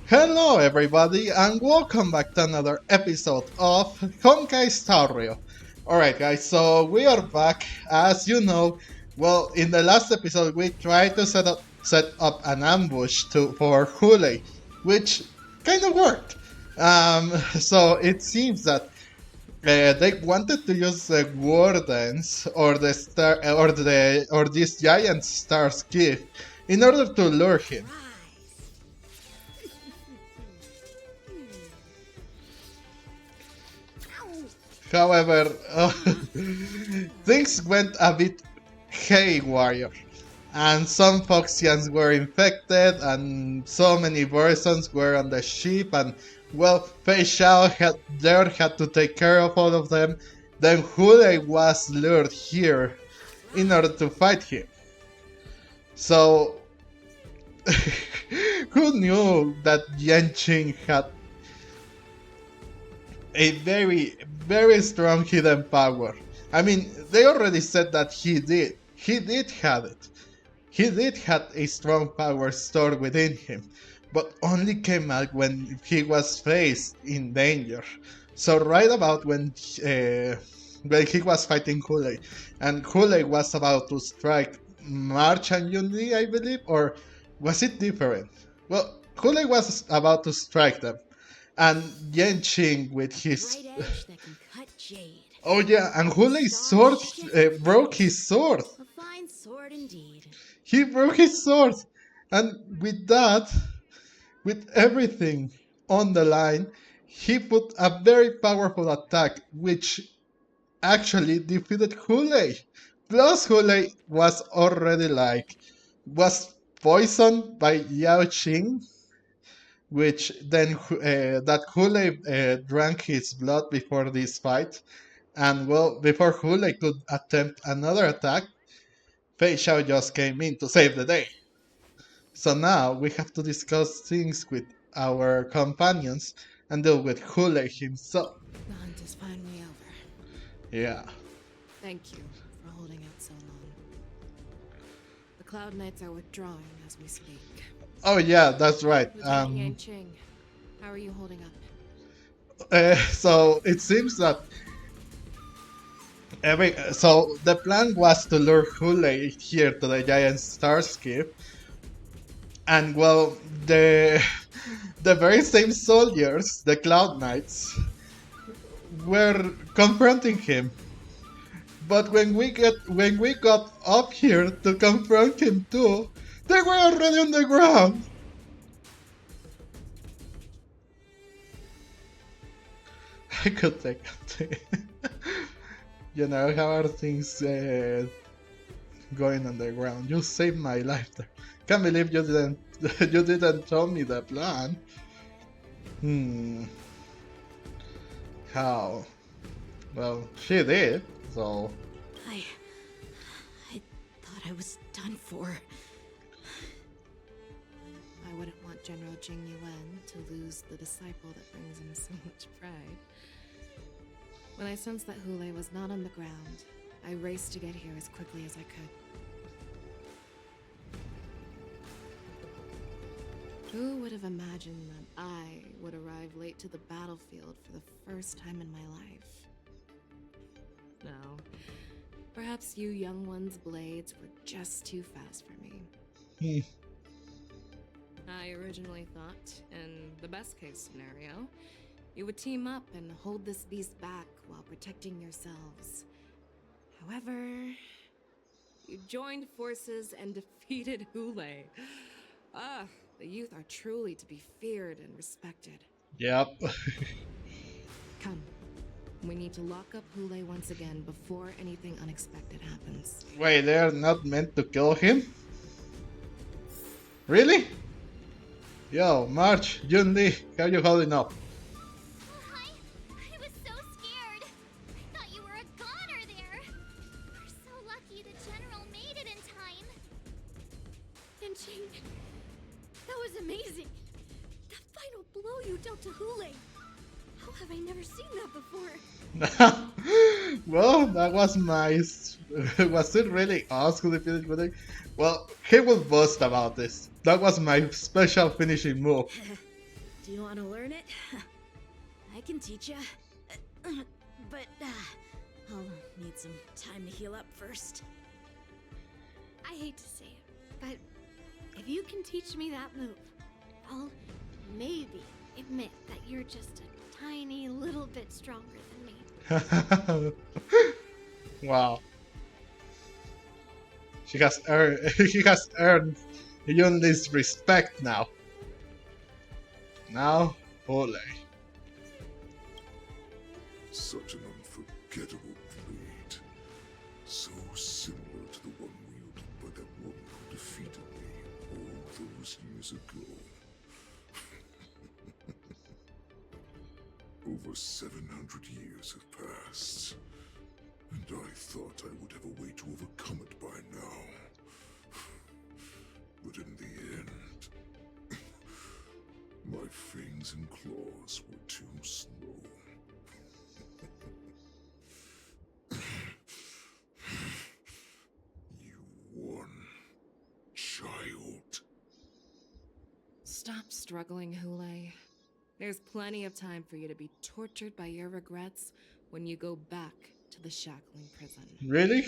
Hello everybody and welcome back to another episode of Honkai Star Rail. Alright guys, so we are back. As you know, well, in the last episode we tried to set up an ambush for Hoolay, which kind of worked. So it seems that they wanted to use the wardens or the star or this giant star's gift in order to lure him. However, things went a bit haywire, and some Foxians were infected, and so many persons were on the ship, and well, Feixiao had to take care of all of them. Then Hoolay was lured here in order to fight him. So, who knew that Yanqing had a very, very strong hidden power? I mean, they already said that he did. He did have it. He did have a strong power stored within him, but only came out when he was faced in danger. So right about when he was fighting Hoolay, and Hoolay was about to strike March and Yunli, I believe, or was it different? Well, Hoolay was about to strike them, and Yenching with his oh yeah, and Hulay's sword broke his sword. A fine sword indeed. He broke his sword, and with that, with everything on the line, he put a very powerful attack, which actually defeated Hoolay. Plus, Hoolay was already was poisoned by Yao Qing, which then that Hoolay drank his blood before this fight. And well, before Hoolay could attempt another attack, Feixiao just came in to save the day. So now we have to discuss things with our companions and deal with Hoolay himself. The hunt is finally over. Yeah. Thank you for holding out so long. The Cloud Knights are withdrawing as we speak. Oh yeah, that's right. Lieutenant Yanqing, how are you holding up? So it seems that so the plan was to lure Hoolay here to the giant starship, and well, the very same soldiers, the Cloud Knights, were confronting him. But when we got up here to confront him too, they were already on the ground. I could take it. You know, how are things going underground? You saved my life there. Can't believe you didn't you didn't tell me the plan. How? Well, she did, so I thought I was done for. I wouldn't want General Jing Yuan to lose the disciple that brings him so much pride. When I sensed that Hoolay was not on the ground, I raced to get here as quickly as I could. Who would have imagined that I would arrive late to the battlefield for the first time in my life? No. Perhaps you young ones' blades were just too fast for me. I originally thought, in the best case scenario, you would team up and hold this beast back while protecting yourselves. However, you joined forces and defeated Hoolay. The youth are truly to be feared and respected. yep. Come. We need to lock up Hoolay once again before anything unexpected happens. Wait, they're not meant to kill him? Really? Yo, March, Junli, how you holding up? Hi! I was so scared! I thought you were a goner there! We're so lucky the General made it in time! Yanqing, that was amazing! That final blow you dealt to Hoolay! How have I never seen that before? Well, that was nice. Was it really us who defeated Hoolay? Well, he will boast about this. That was my special finishing move. Do you want to learn it? I can teach ya. But I'll need some time to heal up first. I hate to say it, but if you can teach me that move, I'll maybe admit that you're just a tiny little bit stronger than me. Wow. He has earned Yunli's respect now. Now, Hoolay. Such an unforgettable blade. So similar to the one wielded by that woman who defeated me all those years ago. Over 700 years have passed, and I thought I would have a way to overcome it by now. But in the end, my fangs and claws were too slow. You won, child. Stop struggling, Hoolay. There's plenty of time for you to be tortured by your regrets when you go back to the shackling prison. Really?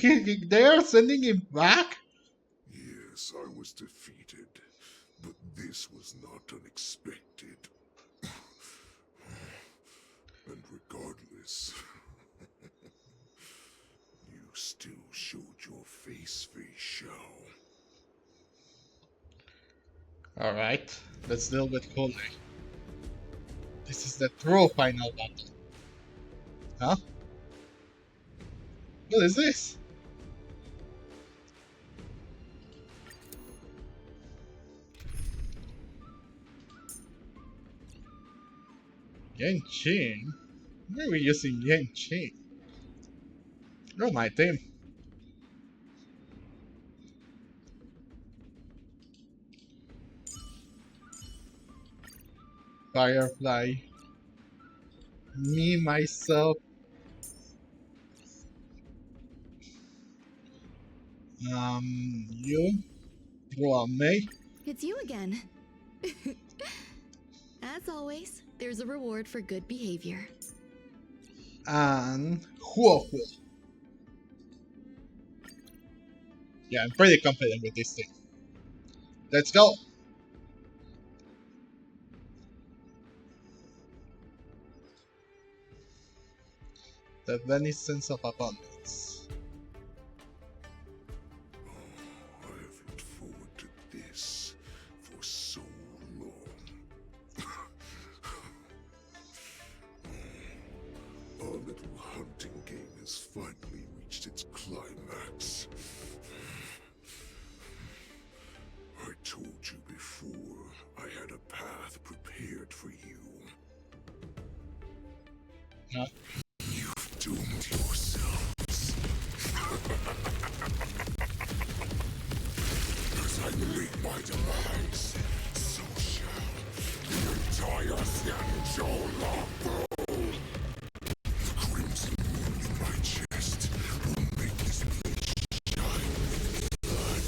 They are sending him back? Yes, I was defeated, but this was not unexpected. And regardless, you still showed your face, Feixiao. Alright, let's deal with Hoolay. This is the true final battle. Huh? What is this? Yanqing? Why are we using Yanqing? Oh, my team. Firefly. Me, myself. You. May. It's you again. As always, there's a reward for good behavior. And Huo. Yeah, I'm pretty confident with this thing. Let's go! The Denizens of Abundance. I have looked forward to this for so long. Our little hunting game has finally reached its climax. I told you before, I had a path prepared for you. Huh? You've doomed yourselves. As I meet my demise, so shall the entire Xianzhou Longbow. The crimson moon in my chest will make this place shine with blood.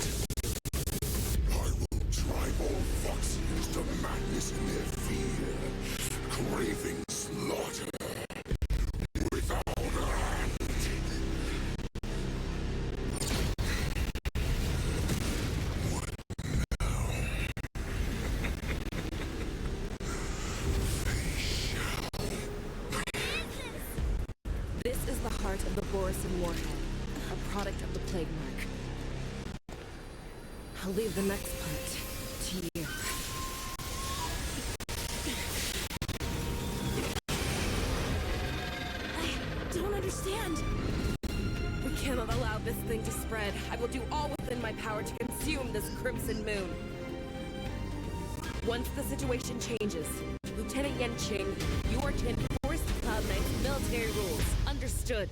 I will drive all Foxians to madness in their fear, craving slaughter without end. What now? This is the heart of the Borisin Warhead, a product of the Plague Mark. I'll leave the next part to you. I don't understand. We cannot allow this thing to spread. I will do all within my power to consume this Crimson Moon. Once the situation changes, Lieutenant Yanqing, you are to enforce the Cloud Knight's military rules. Understood.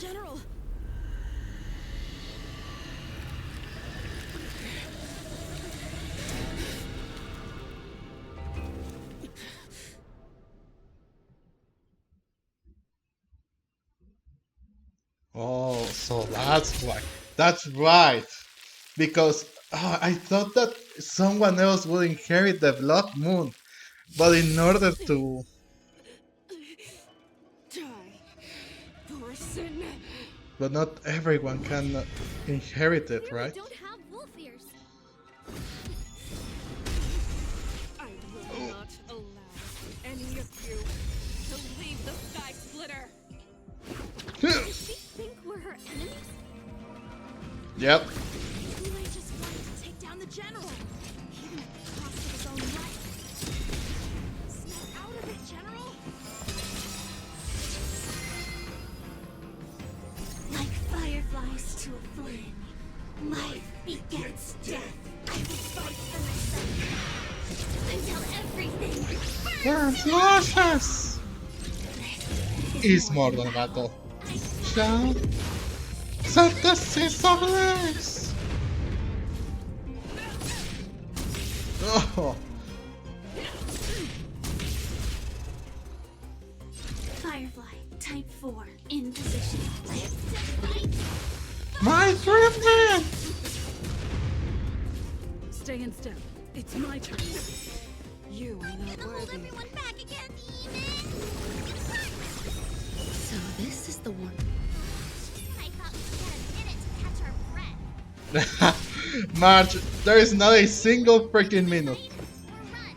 General! So that's why. That's right. Because I thought that someone else would inherit the Blood Moon, but in order to, Die, Thorson. but not everyone can inherit You it, clearly right? don't have wolf ears. I will not allow any of you to leave the Sky Splitter. Does she think we're her enemies? Yep. Hoolay just wanted to take down the general, even at the cost of his own life. Snap out of it, General! Like fireflies to a flame, life begets death. I will fight for myself until everything Burns luscious! Is more than a battle. Shall set the seas of bliss! Oh, Firefly, type 4, in position. my driftman! Stay in step. It's my turn. You are not Hold worthy. everyone back again, even. So this is the one. I thought we had a minute to catch our breath. Marge, there is not a single freaking minute. Or run.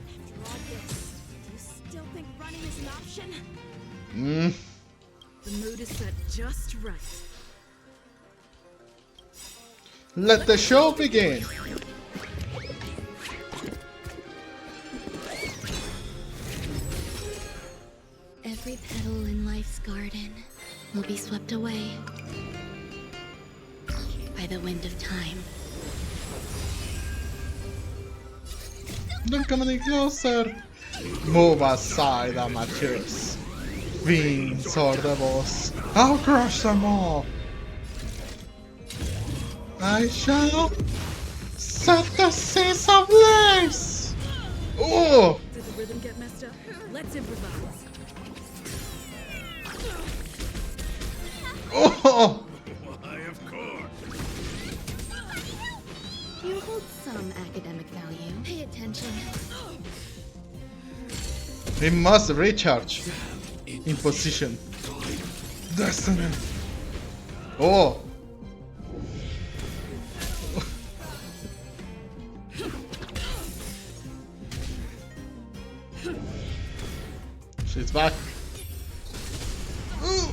After all this, do you still think running is an option? Mm. The mood is set just right. Let the show begin! Every petal in life's garden will be swept away by the wind of time. Don't come any closer! Move aside, amateurs. Fiends or devils, I'll crush them all! I shall set the seas ablaze! Oh! Did the rhythm get messed up? Let's improvise. Oh! Why, of course. You hold some academic value. Pay attention. We must recharge. In position. Destiny. Oh! She's back. Ooh.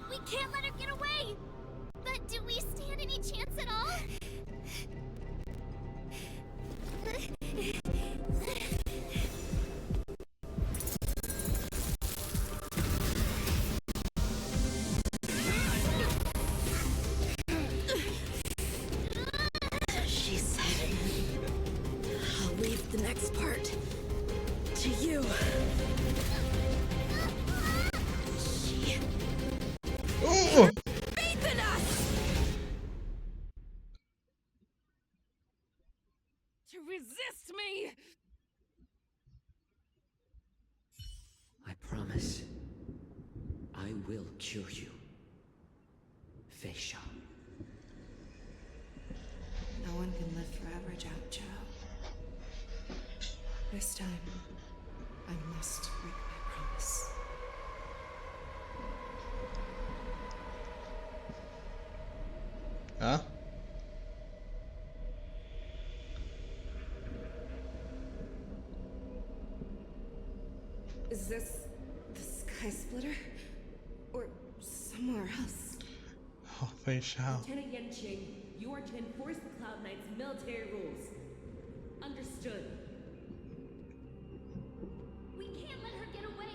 We can't let her get away! But do we stand any chance at all? She said, I'll leave the next part to you. She Ooh. faith in us! To resist me! I promise. I will cure you. Feixiao. No one can live forever, Jiao. This time, I must break my promise. Huh? Is this the Sky Splitter? Or somewhere else? Oh, Feixiao. Lieutenant Yanqing, you are to enforce the Cloud Knight's military rules. Understood. We can't let her get away!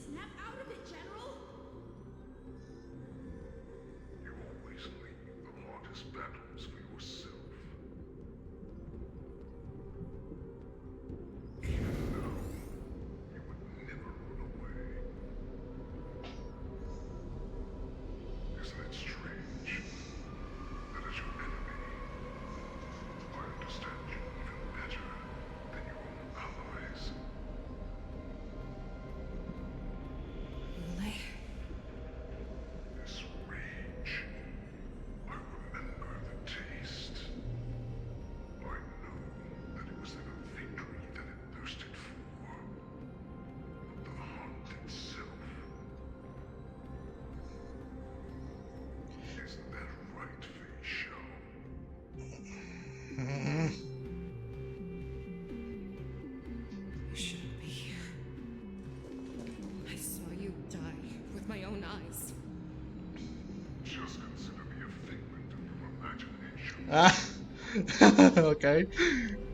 Snap out of it, General! You always leave the hardest battles for yourself. Even now, you would never run away. Isn't it strange? That is your enemy. Ah, okay,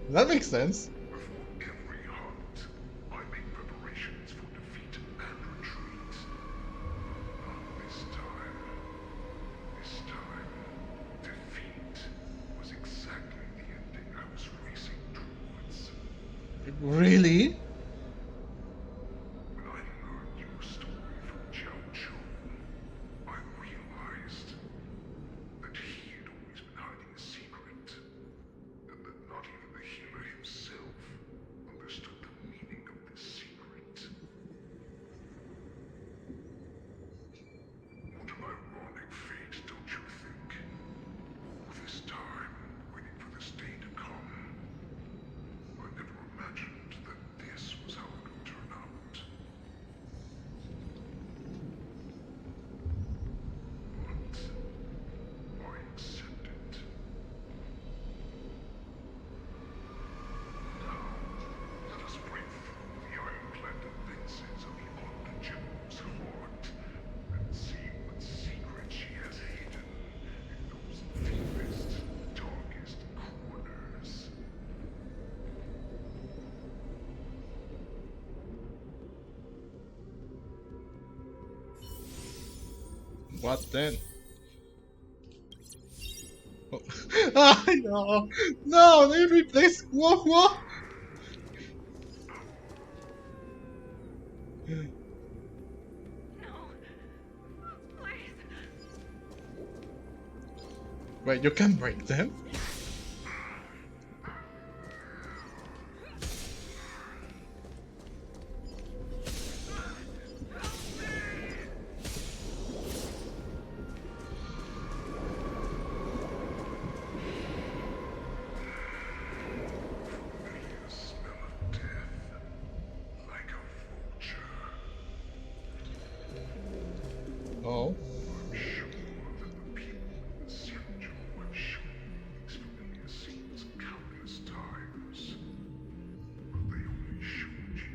that makes sense. Before every hunt, I make preparations for defeat and retreat. Not this time. This time, defeat was exactly the ending I was racing towards. Really? When I learned your story from Jiao Chu, I realized that he had always been hiding a secret, and that not even the healer himself understood the meaning of this secret. What an ironic fate, don't you think? All this time, waiting for this day to come. I never imagined that this was how it would turn out. But I accept it. Now, let us break through the ironclad defenses of the Ogden General's heart and see what secret she has hidden in those deepest, darkest corners. What then? Oh. Ah, no, no, they replaced Guo. No. Please. Wait, you can break them? The smell of death, like a vulture. Oh. I'm sure that the people in the Xianzhou have shown these familiar scenes countless times. But they only showed you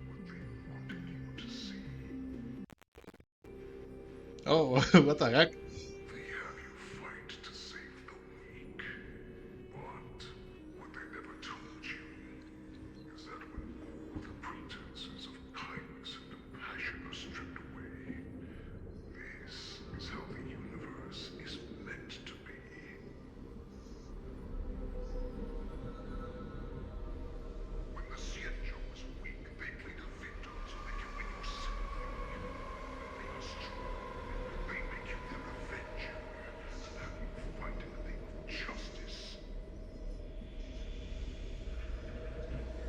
what they wanted you to see. Oh, what the heck? They have you fight to save the weak. But what they never told you is that when all the pretenses of kindness and compassion are stripped away, this is how the universe is meant to be. When the Xianzhou is weak, they play the victim so they can win your sympathy. When they are strong, they make you their avenger and have you fight in the name of justice.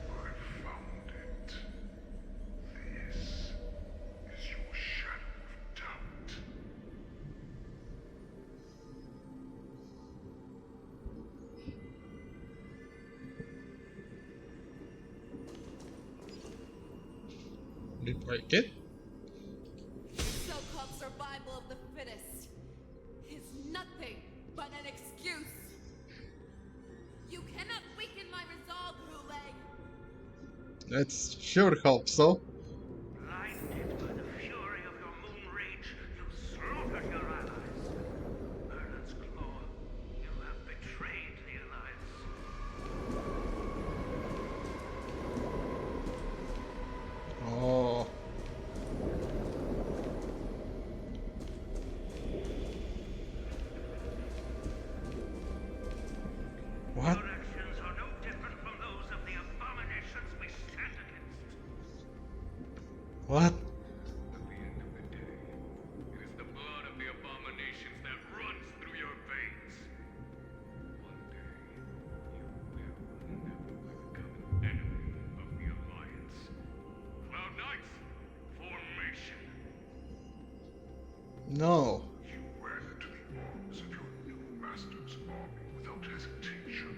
I found it. This is your shadow of doubt. Did you break it? So-called survival of the fittest is nothing but an excuse. You cannot weaken my resolve, Hoolay. Let's sure hope so. Blinded by the fury of your moon rage, you slaughtered your allies. Merlin's claw, you have betrayed the alliance. Oh. What? Your actions are no different from those of the abominations we stand against. What? At the end of the day, it is the blood of the abominations that runs through your veins. One day, you will become an enemy of the Alliance. Cloud Knights, formation. No. You ran into the arms of your new master's army without hesitation.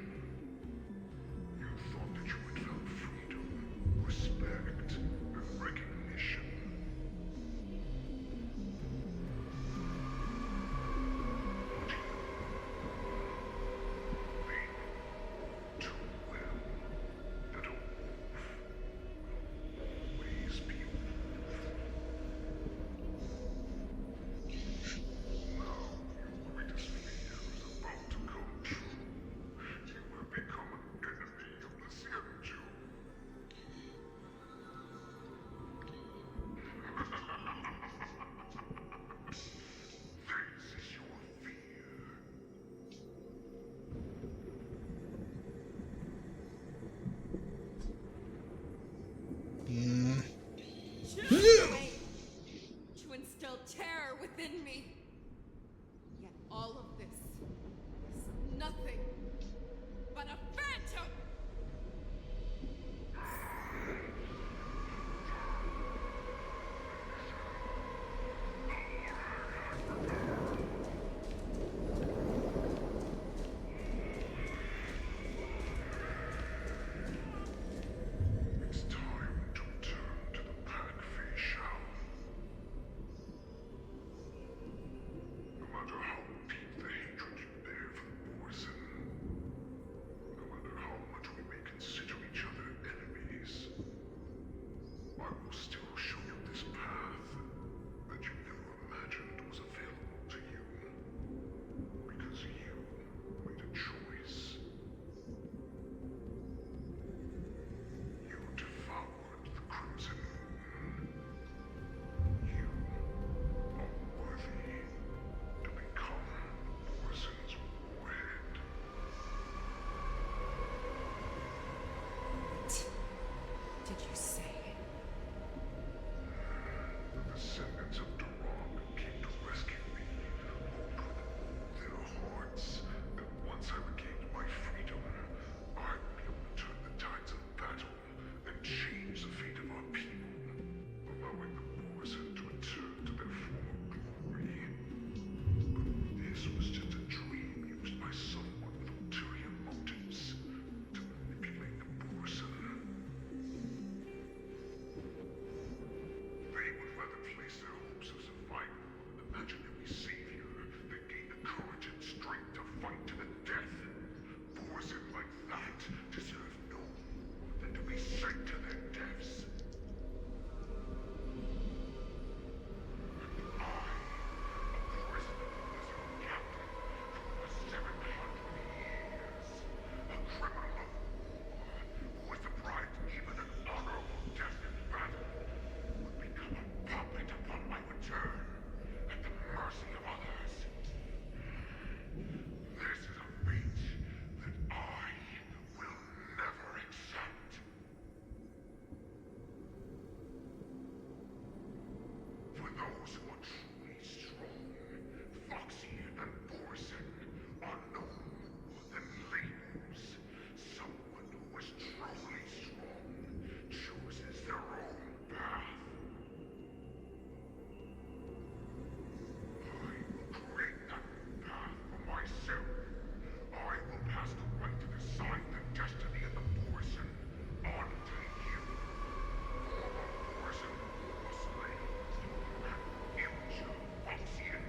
You thought that you had found freedom, respect, and recognition. But you they know too well that a wolf will always be a wolf. those who are truly strong, Foxy and Borson, are no more than labels. Someone who is truly strong chooses their own path. I will create that path for myself. I will pass the right to decide the destiny of the Borson on to you. For the Borson were slaves, and future Foxy and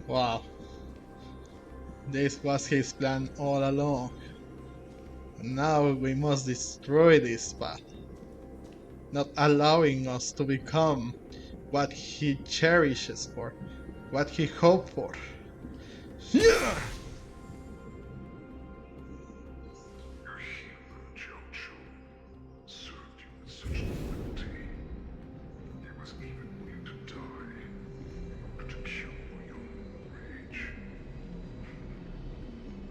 Wow, this was his plan all along. Now we must destroy this path, not allowing us to become what he cherishes for, what he hoped for. Yeah! your human Jojo served you with such loyalty. He was even willing to die in order to cure your own rage.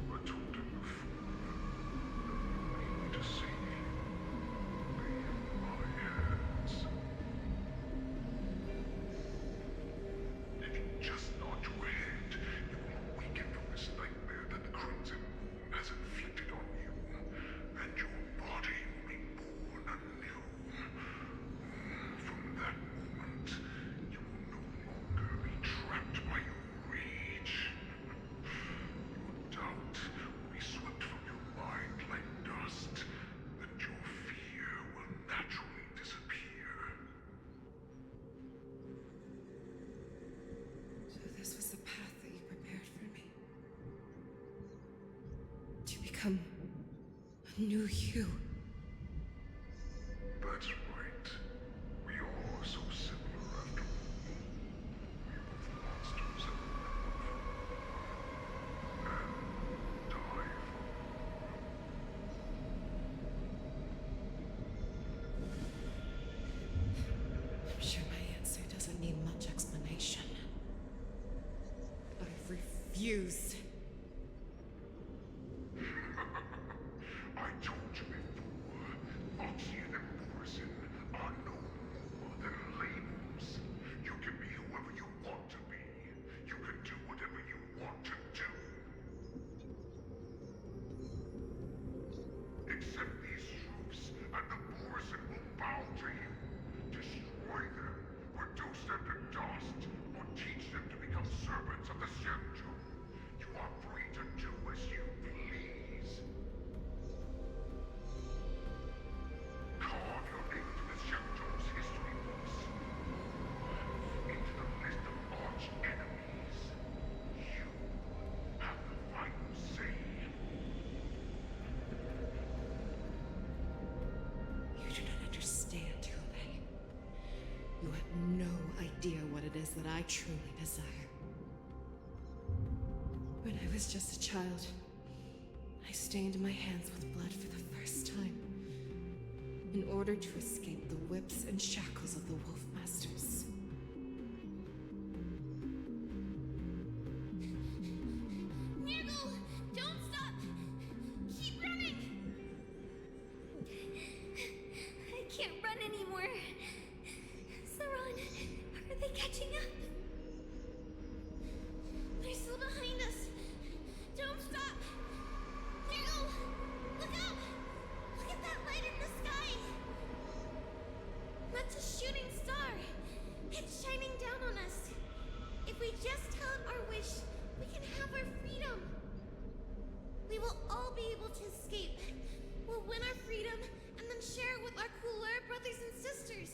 I told him before that you need me to save you. Be in my hands. If you just nod your head, you will awaken from this nightmare that the Crimson Moon has inflicted on you, and your body will be born anew. From that moment, you will no longer be trapped by your rage. Your doubt will be swept from your mind like dust, and your fear will naturally disappear. So this was the path that you prepared for me. To become a new you. That's right. We are so similar after all. We're both monsters and die for. I'm sure my answer doesn't need much explanation. I refuse. I told you before, Foxy and Borson are no more than labels. You can be whoever you want to be. You can do whatever you want to do. Accept these troops, and the Borson will bow to you. Destroy them, reduce them to dust, or teach them to become servants of the Shenju. You are free to do as you please. Carve your name into the Shenju's history books. Into the list of arch enemies. You have the final say. You do not understand, Hoolay. You have no idea what it is that I truly desire. When I was just a child, I stained my hands with blood for the first time, in order to escape the whips and shackles of the Wolf Masters. Nirgal, don't stop! Keep running! I can't run anymore. Saran, are they catching up? They're still behind us. Don't stop! Nirgal, look up! Look at that light in the sky! That's a shooting star. It's shining down on us. If we just tell him our wish, we can have our freedom. We will all be able to escape. We'll win our freedom and then share it with our cooler brothers and sisters.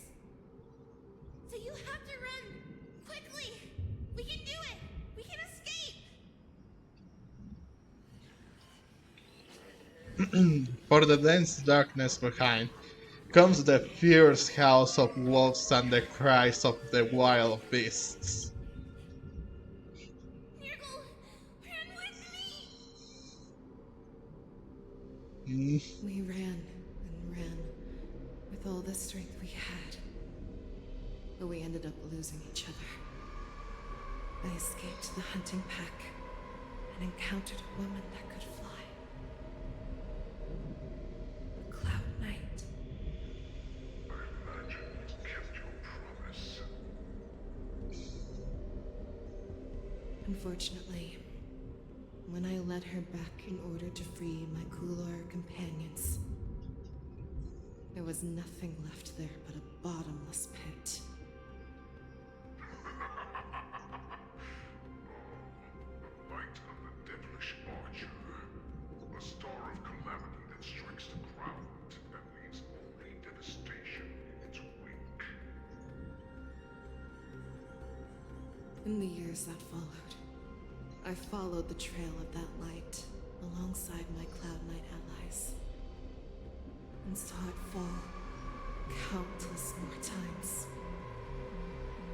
So you have to run. Quickly! We can do it! We can escape! For the dense darkness behind comes the fierce howls of wolves and the cries of the wild beasts. Nirgal, run with me! We ran and ran with all the strength we had, but we ended up losing each other. I escaped the hunting pack and encountered a woman that could fly. A Cloud Knight. I imagine you kept your promise. Unfortunately, when I led her back in order to free my Kulor companions, there was nothing left there but a bottomless pit. Light of the devilish archer. A star of calamity that strikes the ground and leaves only devastation in its wake. In the years that followed, I followed the trail of that light alongside my Cloud Knight allies, and saw it fall countless more times.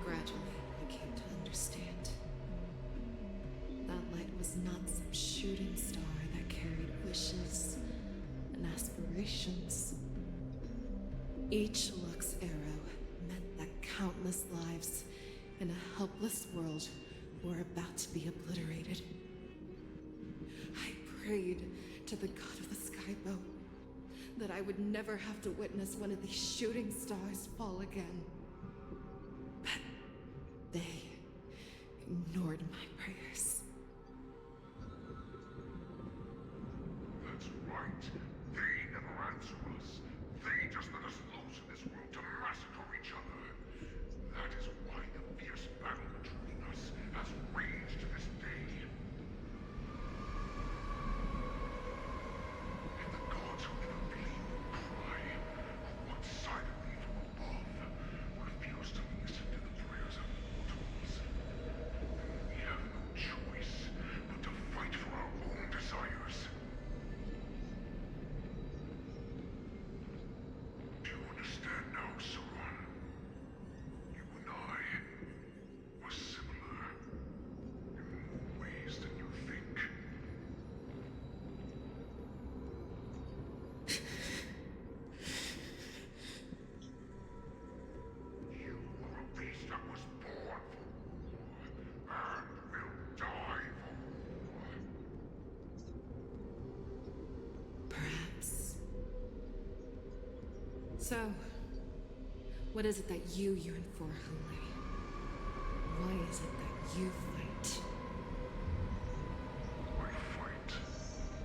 Gradually, I came to understand. That light was not some shooting star that carried wishes and aspirations. Each Lux arrow meant that countless lives in a helpless world were about to be obliterated. I prayed to the god of the skybow that I would never have to witness one of these shooting stars fall again. But they ignored my prayers. That's right. They never answer us. They just let us loose in this world to massacre each other. That is why the fierce battle between us has raged to this day. And the gods who never bleed will cry, who once sided me from above, refuse to listen to the prayers of mortals. We have no choice but to fight for our own desires. Do you understand now, Sauron? You and I were similar in more ways than you think. You are a beast that was born for war and will die for war. Perhaps. So, what is it that you yearn for, Hoolay? Why is it that you fight? I fight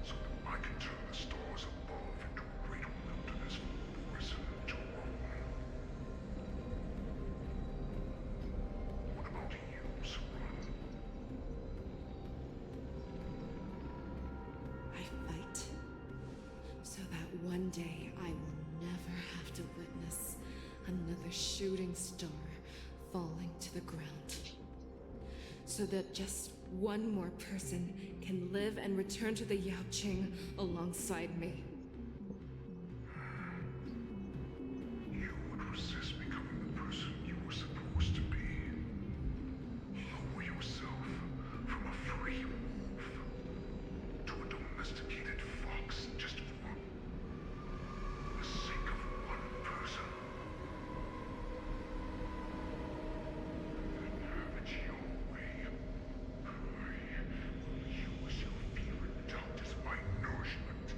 so that I can turn the stars above into a great wilderness for prison to roam. What about you, Sauron? I fight so that one day I will never have to witness another shooting star falling to the ground. So that just one more person can live and return to the Yaoqing alongside me. You would resist becoming the person you were supposed to be. Lower yourself from a free wolf to a domesticated fox just for the sake of one person. Have it your way. I will use your fear and doubt as my nourishment.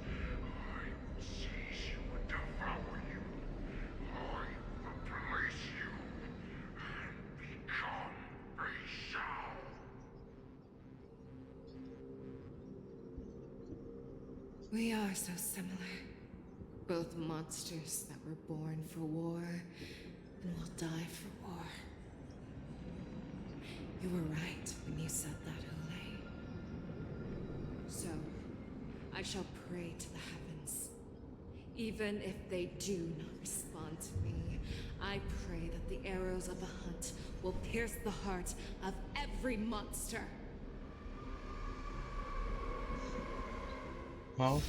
I will seize you and devour you. I will replace you and become Feixiao. We are so similar. Both monsters that were born for war and will die for war. You were right when you said that, Hoolay. So, I shall pray to the heavens. Even if they do not respond to me, I pray that the arrows of the hunt will pierce the heart of every monster. Well,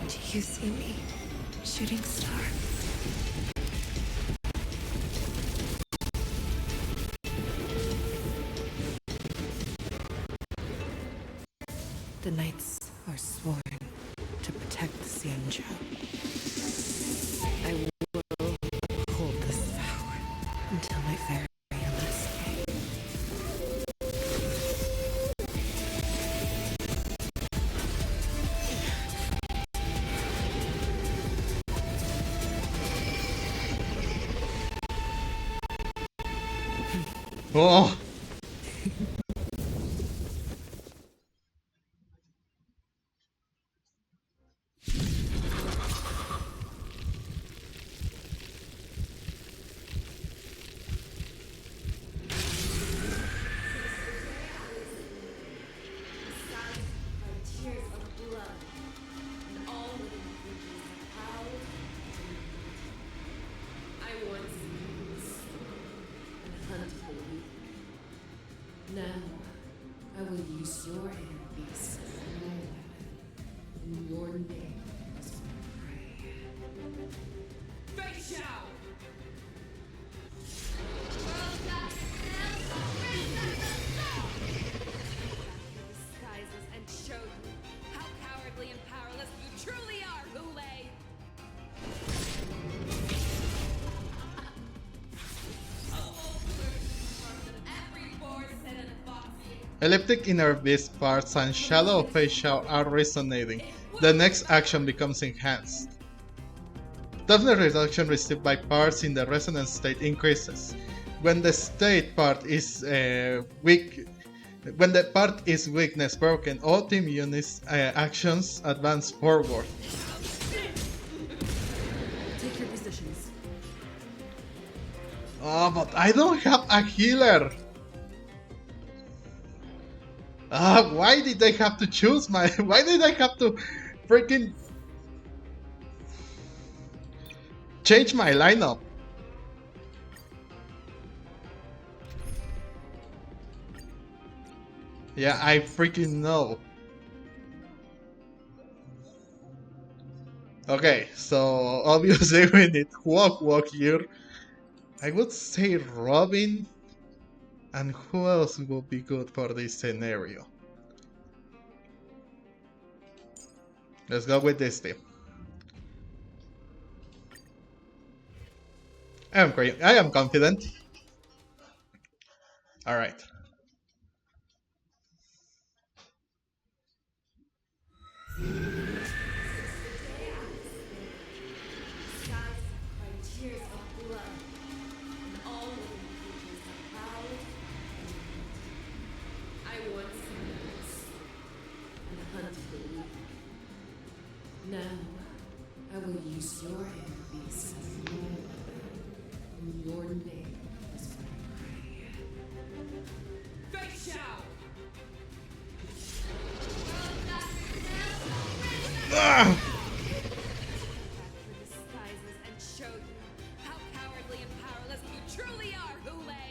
Do you see me, shooting star? The knights are sworn to protect Xianzhou. I will Oh! Tears of blood, and all living creatures have howled. I once used and hunted the weak. Now, I will use your hand beast as my weapon. In your name as my prey. Feixiao! Disguises and show you how cowardly and powerless you truly are, Hoolay! Elliptic inner beast parts and shallow Feixiao are resonating. The next action becomes enhanced. Toughness reduction received by parts in the resonance state increases. When the state part is weak, when the part is weakness broken, all team units actions advance forward. Take your positions. Oh, but I don't have a healer. Why did I have to choose my? Why did I have to freaking change my lineup? Yeah, I freaking know. Okay, so obviously we need walk here. I would say Robin. And who else would be good for this scenario? Let's go with this team. I am confident. Alright. Tears of blood, and all living creatures have howled. I once used and hunted the weak. Now, I will use your hand beast as my weapon. In your name as my prey. Feixiao! Ah! Disguises and show you how cowardly and powerless you truly are, Hoolay!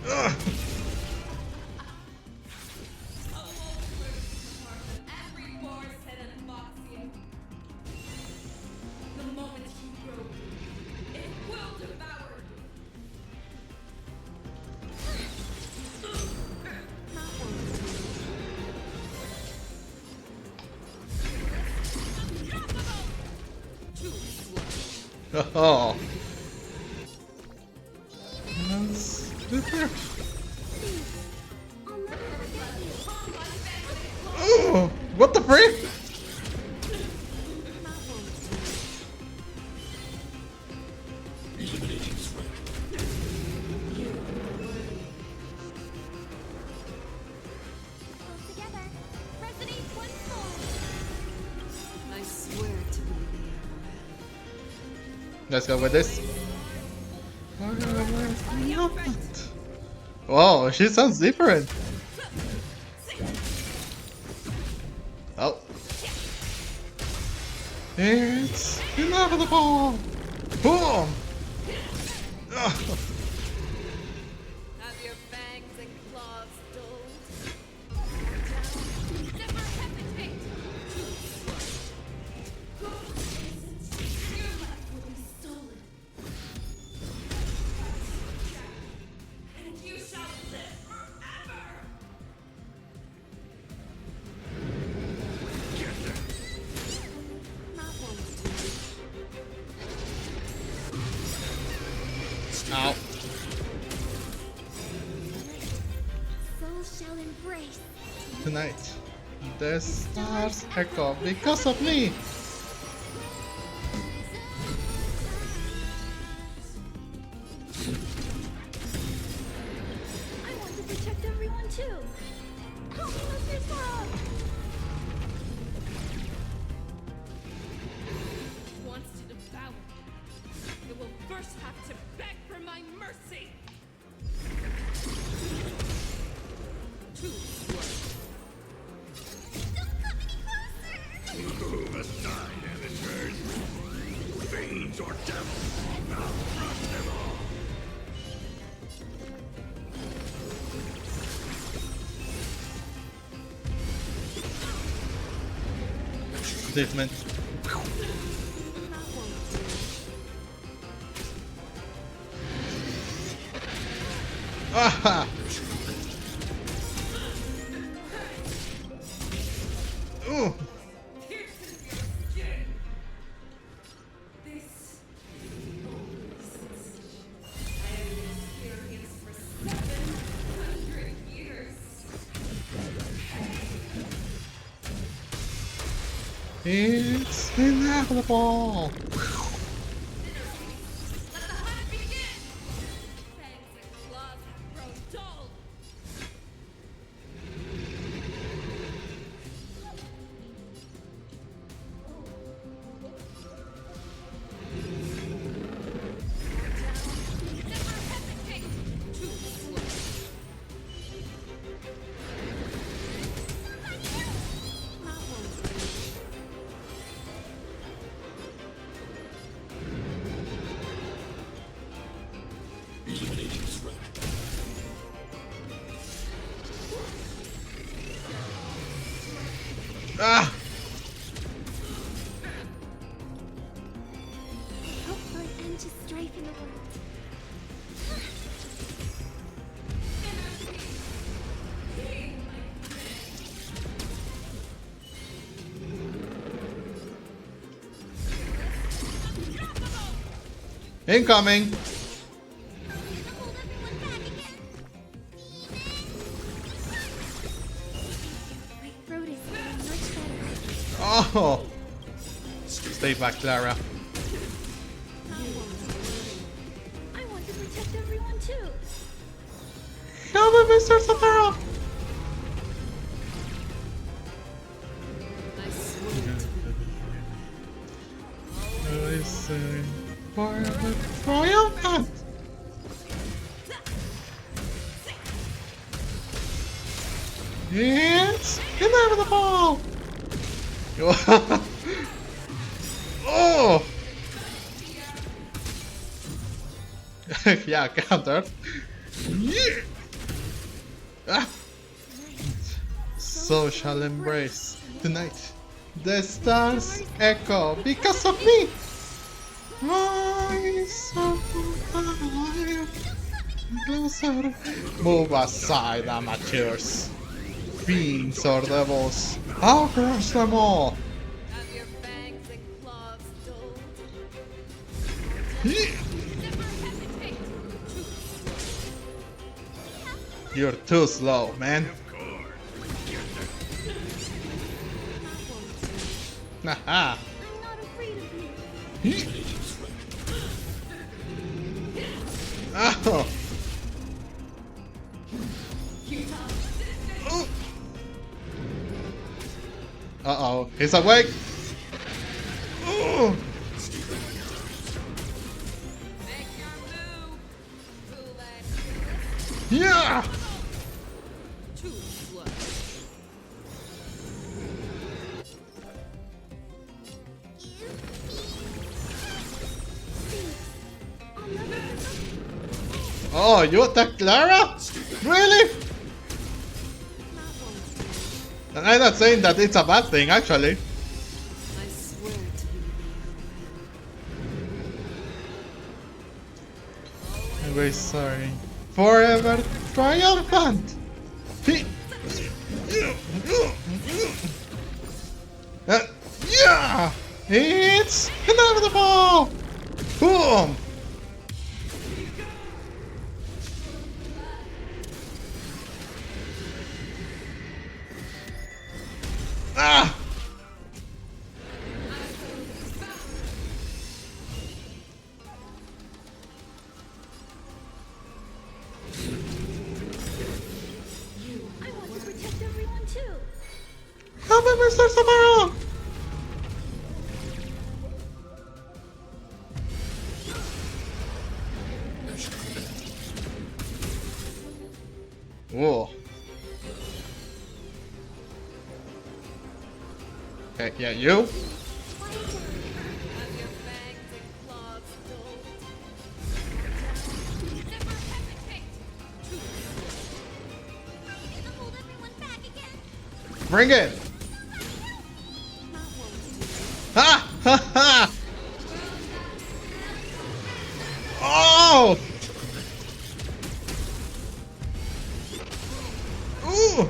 Ah! Every force and unbox you. The moment you grow, it will devour you. Oh. Let's do there. Oh, what the frick? Together, resonate once more. I swear to be the Let's go with this. Wow, she sounds different. Oh. It's inevitable. Boom. Ah. Have your fangs and claws dulled? Never hesitate. Your life will be stolen. And you shall live forever! Ow. Souls shall embrace. Tonight, the stars echo because of me. Move aside, amateurs. Fiends or devils, I'll crush them all. Statement. Aha! Ooh. It's inevitable! Ah! Hope for an end to strife in the world. Incoming! Hold everyone back again. My throat is feeling much better. Oh! Stay back, Clara. I want to protect everyone too. Help me, Mr. Sotero! I swear to be Listen for the triumphant! It's inevitable! Oh! Yeah, countered. Yeah. Ah. So shall embrace tonight. The stars echo because of me. My soul closer. Move aside, amateurs. Fiends or devils, I'll crush them all. have your fangs and claws dulled. Yeah. Never hesitate. You're too slow, man. Haha. I'm not afraid of you. Oh. Uh-oh, he's awake. Oh. Make your move. Hoolay. Yeah. Too slow. Oh, you attacked Clara? Really? And I'm not saying that it's a bad thing, actually. I swear to be the I'm very sorry. Forever triumphant! Yeah! It's inevitable! Boom! Ah! I want to protect everyone too. Help me, Mr. Samaro! Whoa. Okay, yeah, you. Have your fangs and claws dulled. Never hesitate! Ready to hold everyone back again? Bring it. Not one to do. Ha ha ha. Oh. Ooh.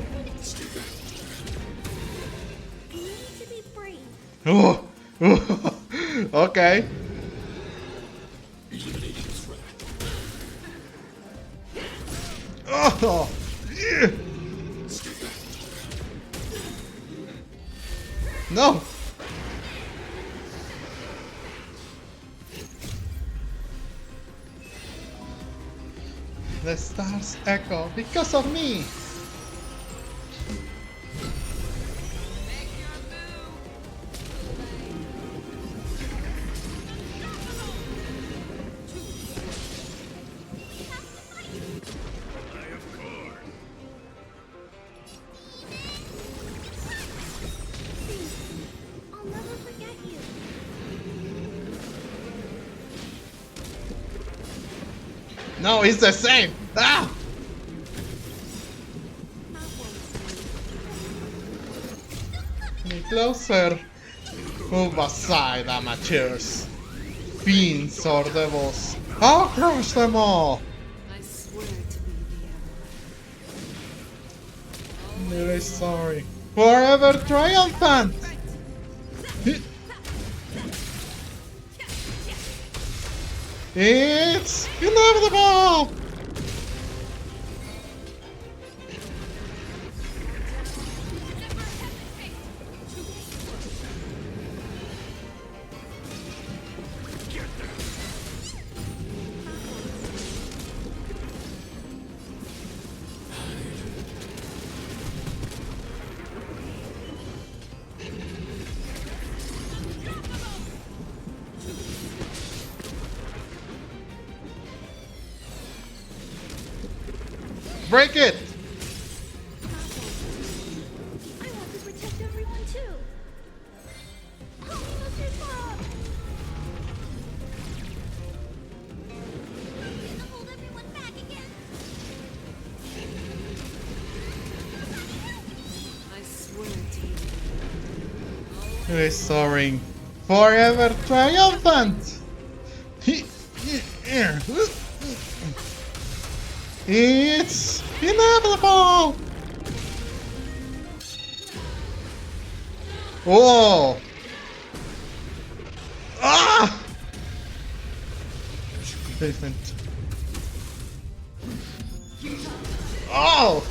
You need to be brave. Oh. Okay. Oh. Yeah. No. The stars echo because of me. Make your move! I'll never forget you. No, it's the same. Ah. Not one to do. Me closer. Move aside, amateurs. Fiends or devils. I'll crush them all. I swear to be the Emperor. Really sorry. Forever triumphant. It's inevitable. Break it. I want to protect everyone too. Help me, Mr. Bob. Ready to hold everyone back again? I swear to you. Really sorry. Forever triumphant. It's inevitable. Oh. Ah. Different. Oh.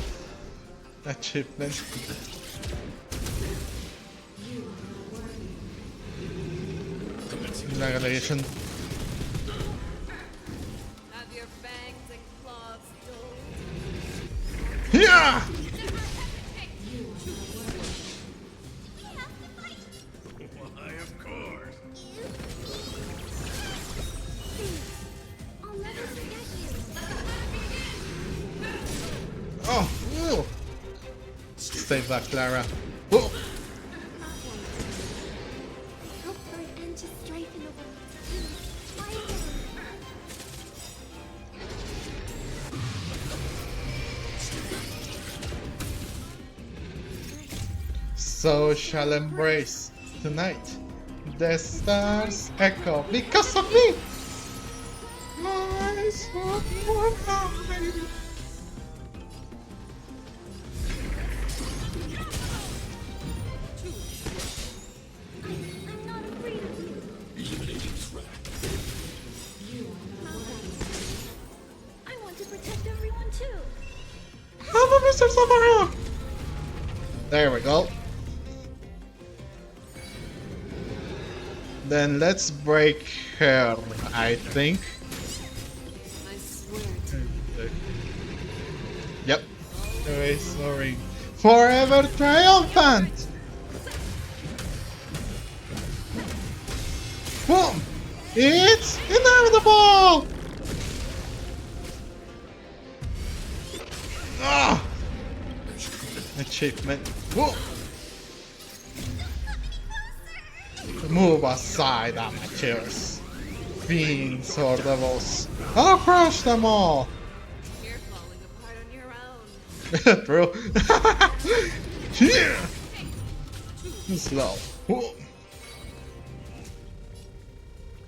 Achievement. Congratulations. Have your fangs and claws dulled. Yeah. We have to fight. Why, of course. I'll never forget you. Oh. Ooh. Stay back, Clara. Whoa. Help bring an end to strife in the world. Try again. So shall embrace tonight. The stars echo because of me. My soul will hide. I'm not afraid of you. I want to protect everyone too. Help me, Mr. Summerhill. There we go. Then let's break her, I think. I swear to you. Yep. Very sorry. Forever triumphant! Boom! It's inevitable! Ah! Achievement. Whoa! Move aside, amateurs. Fiends or devils. I'll crush them all! You're falling apart on your own. True. Here! Slow.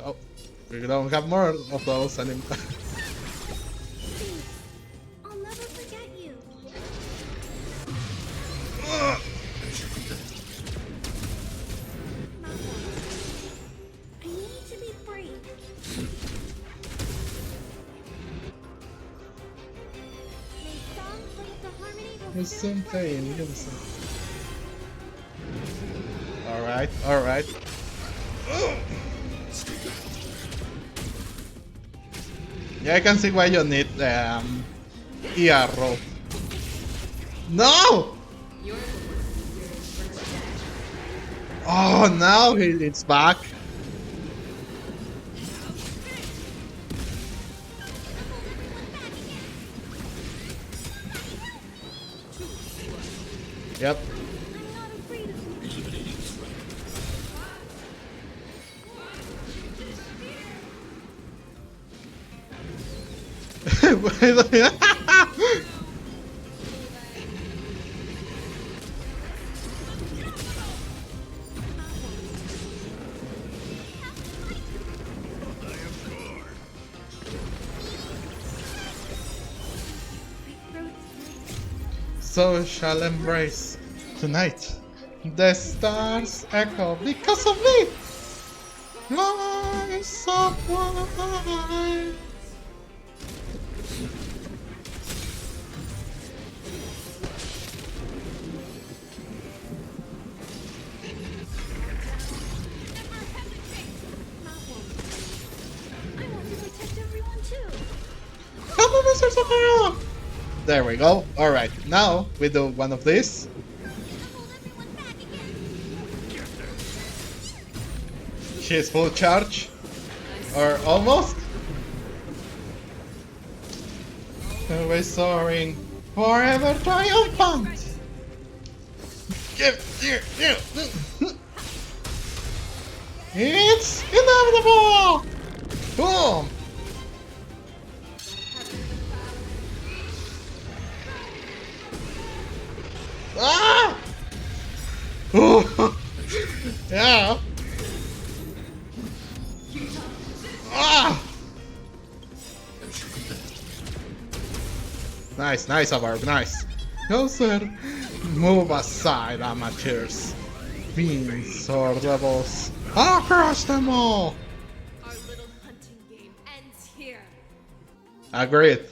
Oh, we don't have more of those anymore. I'll never forget you. I need to be brave. May songs like the harmony will There's fill some the pain, world. you can see. Alright, alright. Yeah, I can see why you need ER rope. No! Oh, now it's back. Yep. I'm not afraid of you. So shall embrace tonight. The stars echo because of me. Lies of wine. I want to protect everyone too. Come on, Mr. Sakura! There we go. Alright, now we do one of these. Hold everyone back again. She's full charge. Or almost. Always soaring. Forever triumphant! It's inevitable! Boom! Ah! Yeah. Ah! Nice, nice, Abarb, nice. Go, sir. Move aside, amateurs. Fiends or devils. I'll crush them all! Our little hunting game ends here. Agreed.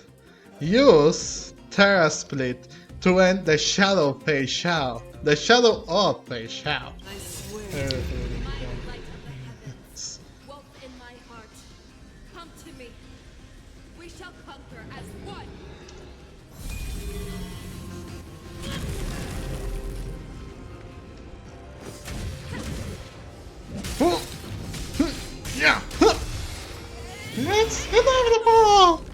Use Terra Split to end the Shadow Feixiao. The Shadow of Feixiao. I swear. My light of the heavens, wolf in my heart, come to me. We shall conquer as one. Yeah. It's inevitable!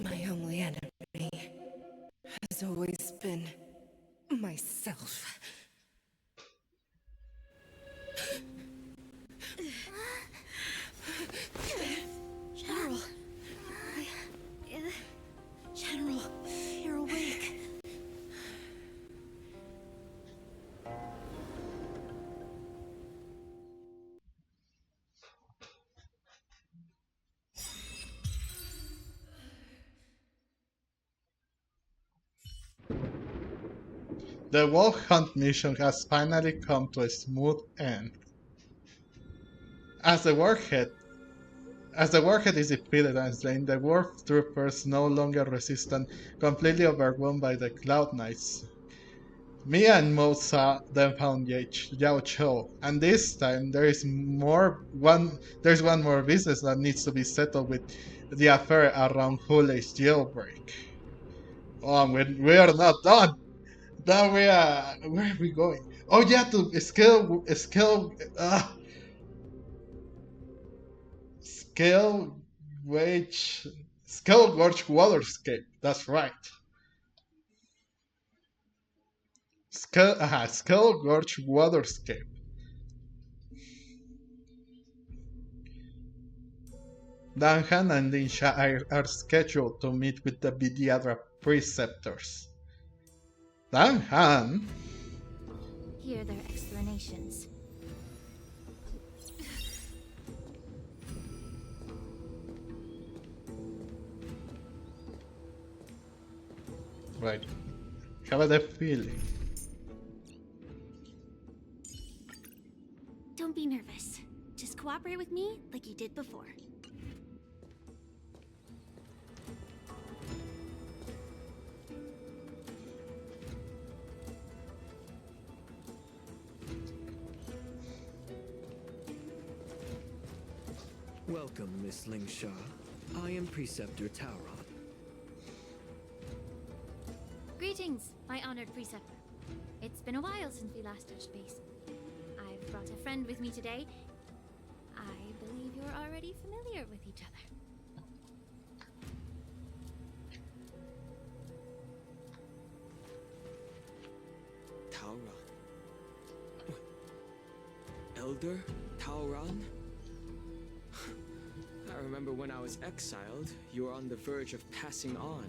My only enemy has always been myself. General. General, you're awake. The Wolf Hunt mission has finally come to a smooth end. As the warhead is defeated and slain, the Wolf troopers no longer resist and completely overwhelmed by the Cloud Knights. Mia and Moza then found Yao Cho, and this time there's one more business that needs to be settled with the affair around Hulay's jailbreak. Oh, we are not done. Now where are we going? Oh yeah, to scale wage scale gorge waterscape. That's right. Scale gorge waterscape. Danhan and Linsha are scheduled to meet with the Vidyadhara preceptors. Danhan? Hear their explanations. Right. Have a feeling. Don't be nervous. Just cooperate with me like you did before. Welcome, Miss Lingsha. I am Preceptor Tauron. Greetings, my honored preceptor. It's been a while since we last touched base. I've brought a friend with me today. I believe you're already familiar with each other. Tauron? Elder Tauron? I remember when I was exiled, you were on the verge of passing on.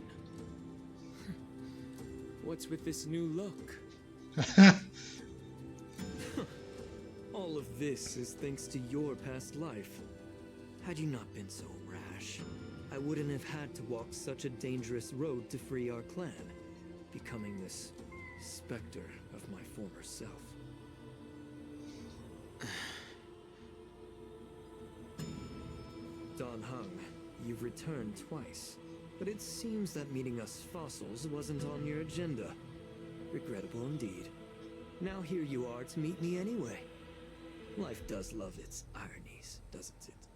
What's with this new look? All of this is thanks to your past life. Had you not been so rash, I wouldn't have had to walk such a dangerous road to free our clan, becoming this specter of my former self. Don Hung, you've returned twice, but it seems that meeting us fossils wasn't on your agenda. Regrettable indeed. Now here you are to meet me anyway. Life does love its ironies, doesn't it?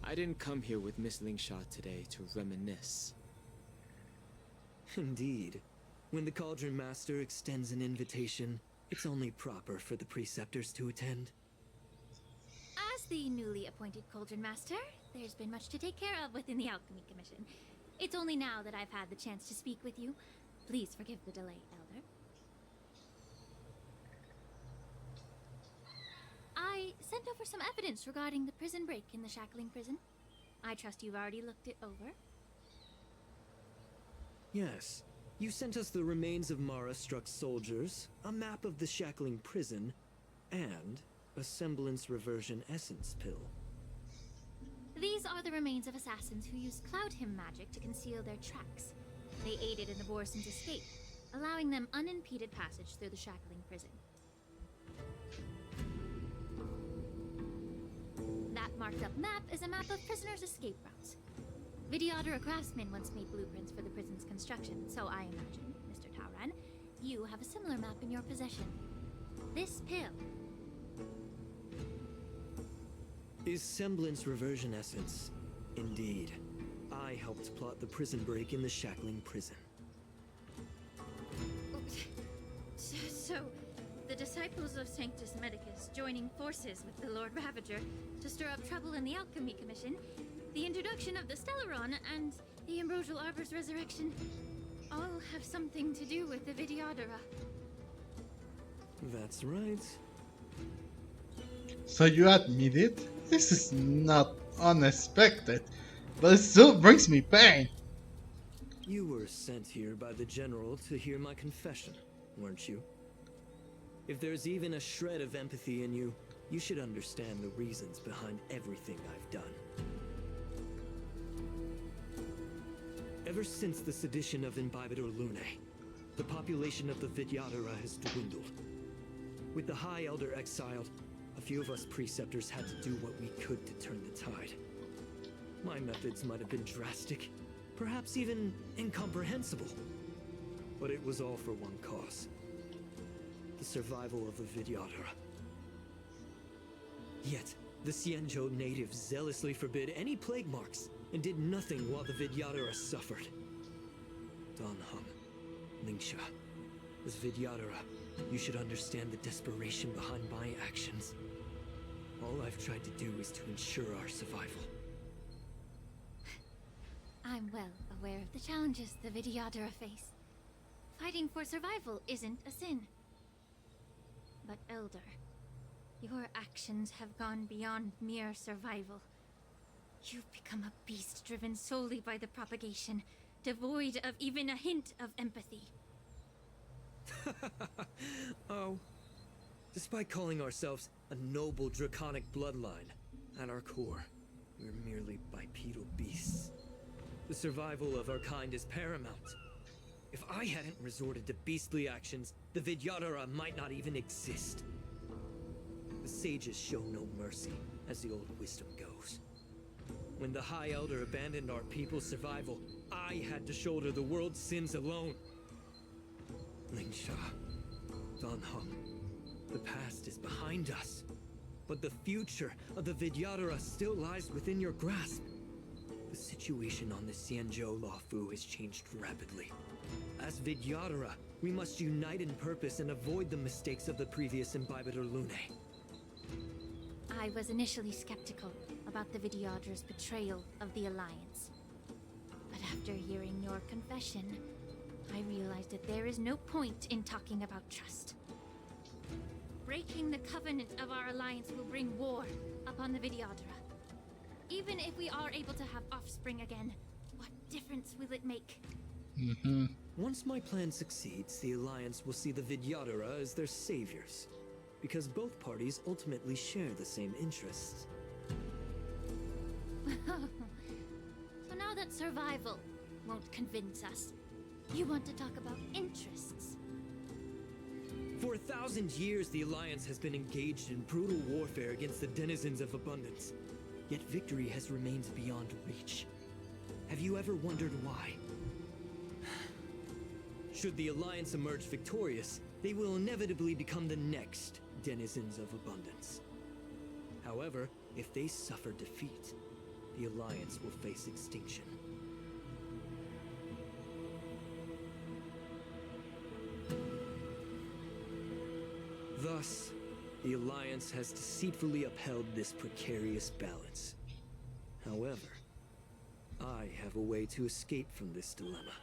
I didn't come here with Miss Lingsha today to reminisce. Indeed. When the Cauldron Master extends an invitation, it's only proper for the preceptors to attend. As the newly appointed Cauldron Master, there's been much to take care of within the Alchemy Commission. It's only now that I've had the chance to speak with you. Please forgive the delay, Elder. I sent over some evidence regarding the prison break in the Shackling prison. I trust you've already looked it over. Yes. You sent us the remains of Mara-struck soldiers, a map of the Shackling prison, and a semblance reversion essence pill. These are the remains of assassins who used Cloud Hymn magic to conceal their tracks. They aided in the Borson's escape, allowing them unimpeded passage through the Shackling prison. That marked up map is a map of prisoners' escape routes. Vidyadhara craftsmen once made blueprints for the prison's construction, so I imagine, Mr. Tauran, you have a similar map in your possession. This pill is semblance reversion essence. Indeed. I helped plot the prison break in the Shackling prison. So, the disciples of Sanctus Medicus joining forces with the Lord Ravager to stir up trouble in the Alchemy Commission, the introduction of the Stellaron, and the Ambrosial Arbor's resurrection all have something to do with the Vidyadhara. That's right. So you admit it? This is not unexpected, but it still brings me pain. You were sent here by the General to hear my confession, weren't you? If there's even a shred of empathy in you, you should understand the reasons behind everything I've done. Ever since the sedition of Imbibidor Lunae, the population of the Vidyadhara has dwindled. With the High Elder exiled, a few of us preceptors had to do what we could to turn the tide. My methods might have been drastic, perhaps even incomprehensible. but it was all for one cause. The survival of the Vidyadhara. Yet, the Xianzhou natives zealously forbid any plague marks and did nothing while the Vidyadhara suffered. Danheng, Lingsha, as Vidyadhara, you should understand the desperation behind my actions. All I've tried to do is to ensure our survival. I'm well aware of the challenges the Vidyadhara face. Fighting for survival isn't a sin. But Elder, your actions have gone beyond mere survival. You've become a beast driven solely by the propagation, devoid of even a hint of empathy. Oh. Despite calling ourselves a noble draconic bloodline, at our core, we're merely bipedal beasts. The survival of our kind is paramount. If I hadn't resorted to beastly actions, the Vidyadhara might not even exist. The sages show no mercy, as the old wisdom goes. When the High Elder abandoned our people's survival, I had to shoulder the world's sins alone. Lingsha, Danheng, the past is behind us, but the future of the Vidyadhara still lies within your grasp. The situation on the Xianzhou Luofu has changed rapidly. As Vidyadhara, we must unite in purpose and avoid the mistakes of the previous Imbibitor Lunae. I was initially skeptical about the Vidyadhara's betrayal of the Alliance. But after hearing your confession, I realized that there is no point in talking about trust. Breaking the covenant of our alliance will bring war upon the Vidyadhara. Even if we are able to have offspring again, what difference will it make? Once my plan succeeds, the Alliance will see the Vidyadhara as their saviors, because both parties ultimately share the same interests. So now that survival won't convince us, you want to talk about interests? For 1,000 years, the Alliance has been engaged in brutal warfare against the denizens of abundance. Yet victory has remained beyond reach. Have you ever wondered why? Should the Alliance emerge victorious, they will inevitably become the next denizens of abundance. However, if they suffer defeat, the Alliance will face extinction. Thus, the Alliance has deceitfully upheld this precarious balance. However, I have a way to escape from this dilemma.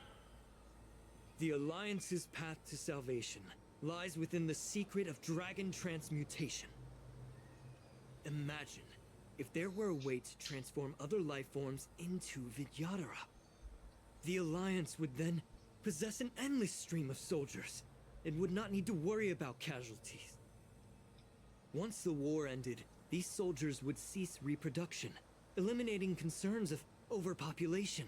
The Alliance's path to salvation lies within the secret of dragon transmutation. Imagine if there were a way to transform other life forms into Vidyadhara. The Alliance would then possess an endless stream of soldiers and would not need to worry about casualties. Once the war ended, these soldiers would cease reproduction, eliminating concerns of overpopulation.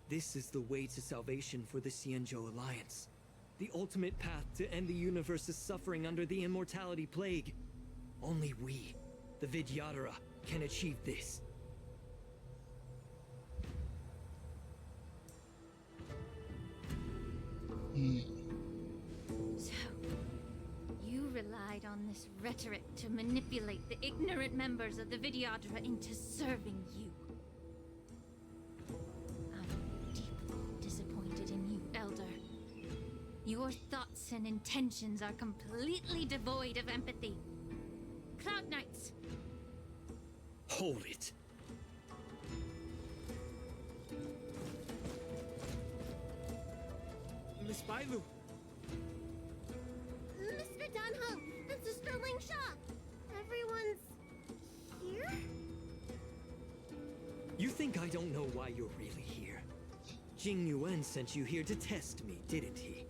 This is the way to salvation for the Xianzhou Alliance. The ultimate path to end the universe's suffering under the immortality plague. Only we, the Vidyadhara, can achieve this. So, you relied on this rhetoric to manipulate the ignorant members of the Vidyadhara into serving you. I'm deeply disappointed in you, Elder. Your thoughts and intentions are completely devoid of empathy. Cloud Knights! Hold it. Miss Bailu! Mr. Danheng and Sister Lingsha! Everyone's here? You think I don't know why you're really here? Jing Yuan sent you here to test me, didn't he?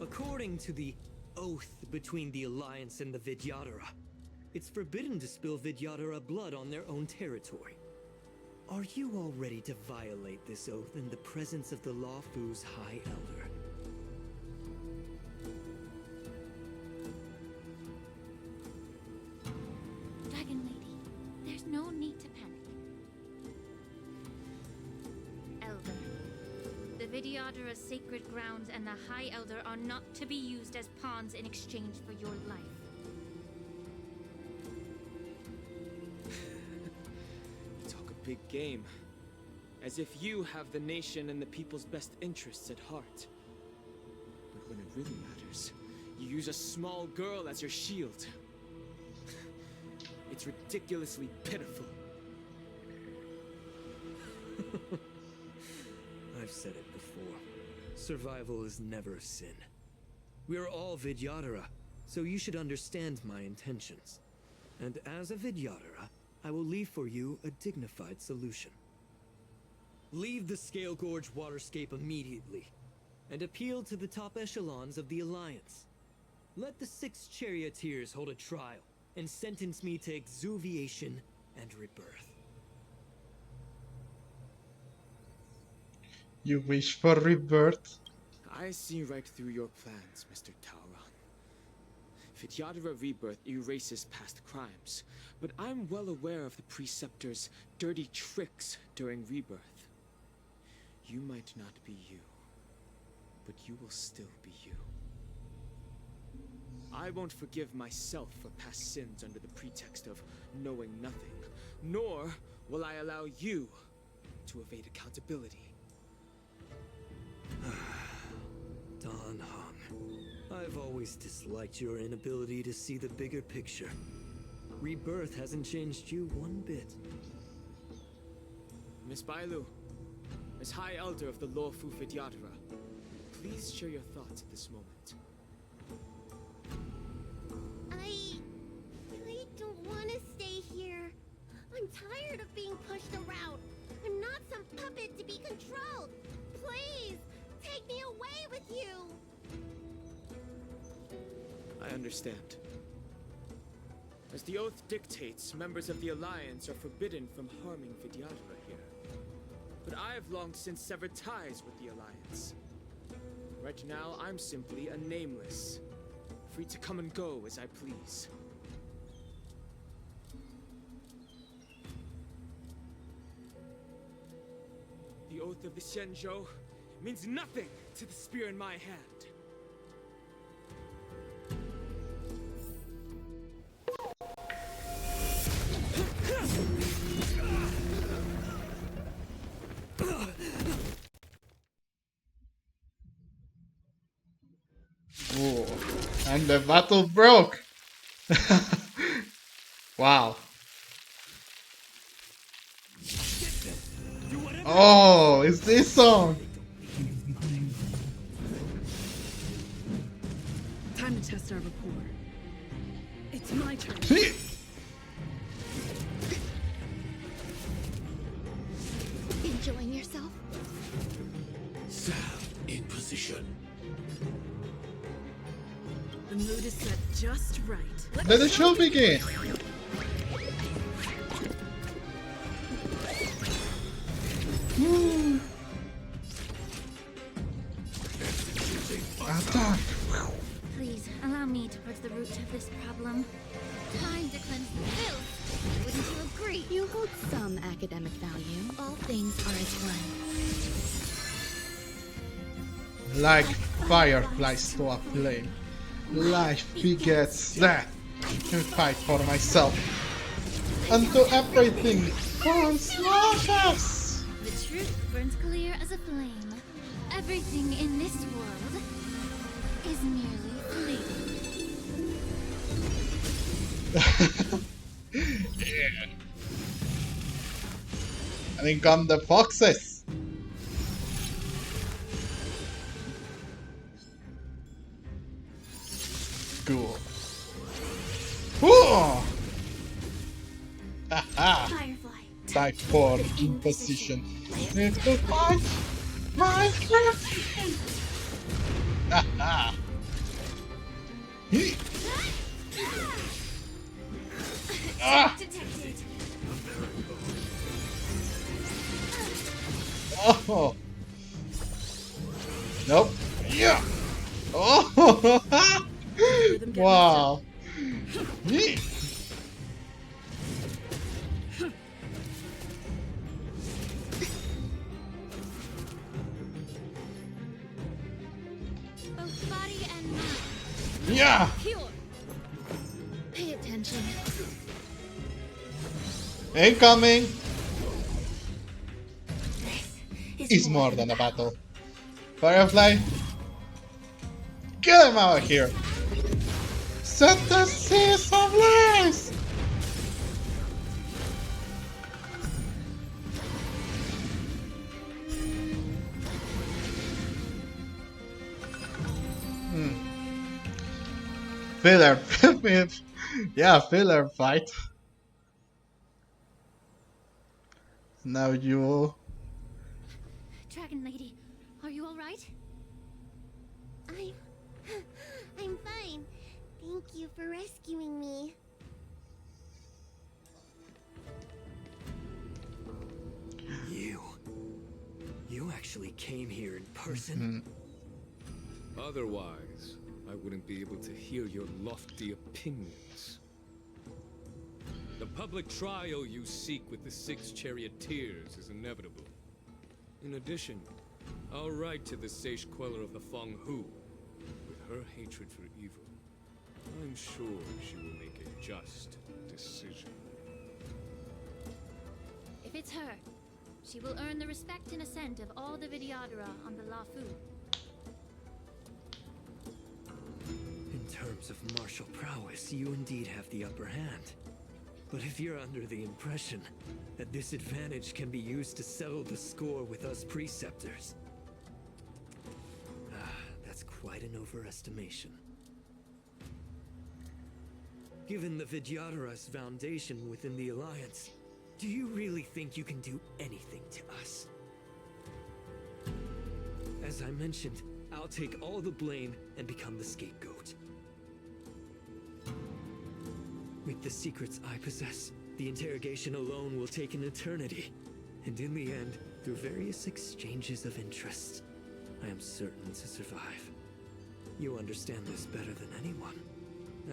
According to the oath between the Alliance and the Vidyadhara, it's forbidden to spill Vidyadhara blood on their own territory. Are you all ready to violate this oath in the presence of the Luofu's High Elder? Dragon Lady, there's no need to panic. Viadara's sacred grounds and the High Elder are not to be used as pawns in exchange for your life. You talk a big game. As if you have the nation and the people's best interests at heart. But when it really matters, you use a small girl as your shield. It's ridiculously pitiful. I've said it before. Survival is never a sin. We're all Vidyadhara, so you should understand my intentions. And as a Vidyadhara, I will leave for you a dignified solution. Leave the Scale Gorge waterscape immediately, and appeal to the top echelons of the Alliance. Let the 6 charioteers hold a trial, and sentence me to exuviation and rebirth. You wish for rebirth? I see right through your plans, Mr. Tauron. Vidyadhara Rebirth erases past crimes, but I'm well aware of the Preceptor's dirty tricks during Rebirth. You might not be you, but you will still be you. I won't forgive myself for past sins under the pretext of knowing nothing, nor will I allow you to evade accountability. Dan Heng, I've always disliked your inability to see the bigger picture. Rebirth hasn't changed you one bit. Miss Bailu, as High Elder of the Lawfu Vidyadhara, please share your thoughts at this moment. I don't want to stay here. I'm tired of being pushed around. I'm not some puppet to be controlled. Please, take me away with you. I understand. As the oath dictates, members of the Alliance are forbidden from harming Vidyadhara here. But I have long since severed ties with the Alliance. Right now, I'm simply a nameless, free to come and go as I please. The oath of the Xianzhou means nothing to the spear in my hand. Oh, and the battle broke! Wow. Oh, it's this song! Time to test our rapport. It's my turn. Enjoying yourself? Sam in position. The mood is set just right. Let the show begin! Woo. Attack! Please, allow me to put the root of this problem. Time to cleanse the filth. Wouldn't you agree? You hold some academic value. All things are as one. Like fireflies to a flame, life begets death. I fight for myself, and to everything burns ashes. The truth burns clear as a flame. Everything in this world is merely fleeting. Yeah. And then come the foxes. Cool. Whoa! Haha! Firefly. Time for imposition. Let's go fight my friend! Haha! Ah! Detected. Oh! Nope. Yeah! Oh! Wow! Yee. Yeah! Pay attention. Incoming! This Is more than a battle. Firefly, get him out of here! Set the seas ablaze! Filler. Yeah, filler fight. Now you... Dragon Lady, are you alright? I'm fine. Thank you for rescuing me. You actually came here in person? Otherwise, I wouldn't be able to hear your lofty opinions. The public trial you seek with the 6 charioteers is inevitable. In addition, I'll write to the sage queller of the Feng Hu. With her hatred for evil, I'm sure she will make a just decision. If it's her, she will earn the respect and assent of all the Vidyadhara on the Lafu. In terms of martial prowess, you indeed have the upper hand. But if you're under the impression that this advantage can be used to settle the score with us preceptors, that's quite an overestimation. Given the Vidyadhara's foundation within the Alliance, do you really think you can do anything to us? As I mentioned, I'll take all the blame and become the scapegoat. With the secrets I possess, the interrogation alone will take an eternity. And in the end, through various exchanges of interest, I am certain to survive. You understand this better than anyone,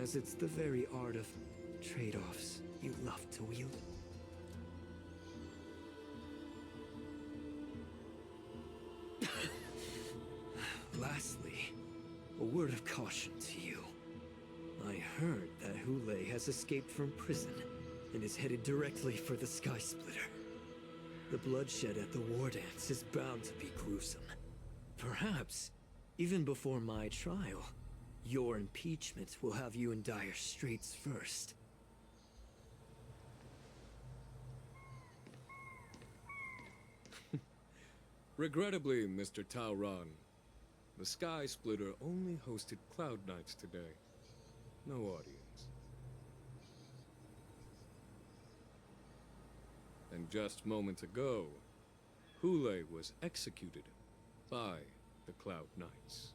as it's the very art of trade-offs you love to wield. Lastly, a word of caution to you. I heard that Hoolay has escaped from prison and is headed directly for the Sky Splitter. The bloodshed at the War Dance is bound to be gruesome. Perhaps, even before my trial, your impeachment will have you in dire straits first. Regrettably, Mr. Taoran, the Sky Splitter only hosted Cloud Knights today. No audience. And just moments ago, Hoolay was executed by the Cloud Knights.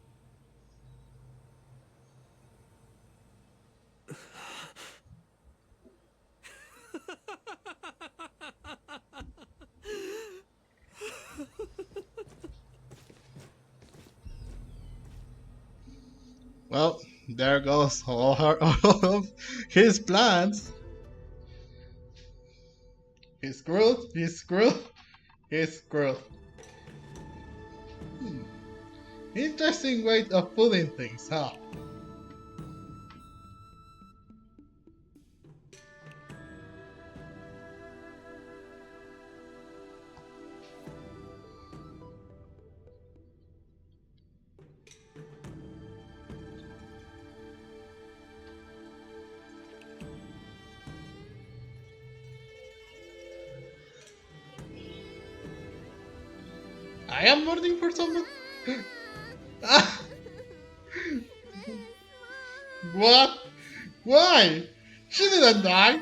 Well, there goes all of his plans. He's screwed, he's screwed, he's screwed. Interesting way of putting things, huh? I am voting for someone. What? Why? She didn't die.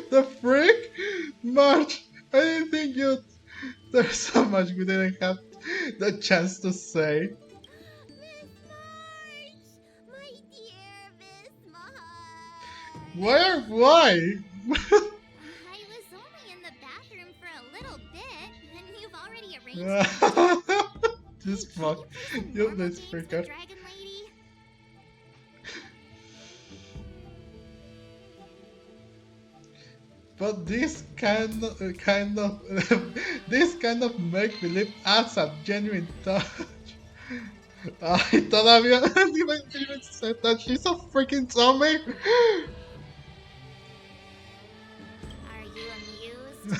The freak? March, I didn't think you'd... There's so much we didn't have the chance to say. My dear Miss March. Why? I was only in the bathroom for a little bit, and you've already arranged. This fuck. You this freaker. Dragon Lady. But this kind of this kind of make believe adds a genuine touch. Ay, todavía didn't even said that she's a freaking zombie. Are you amused?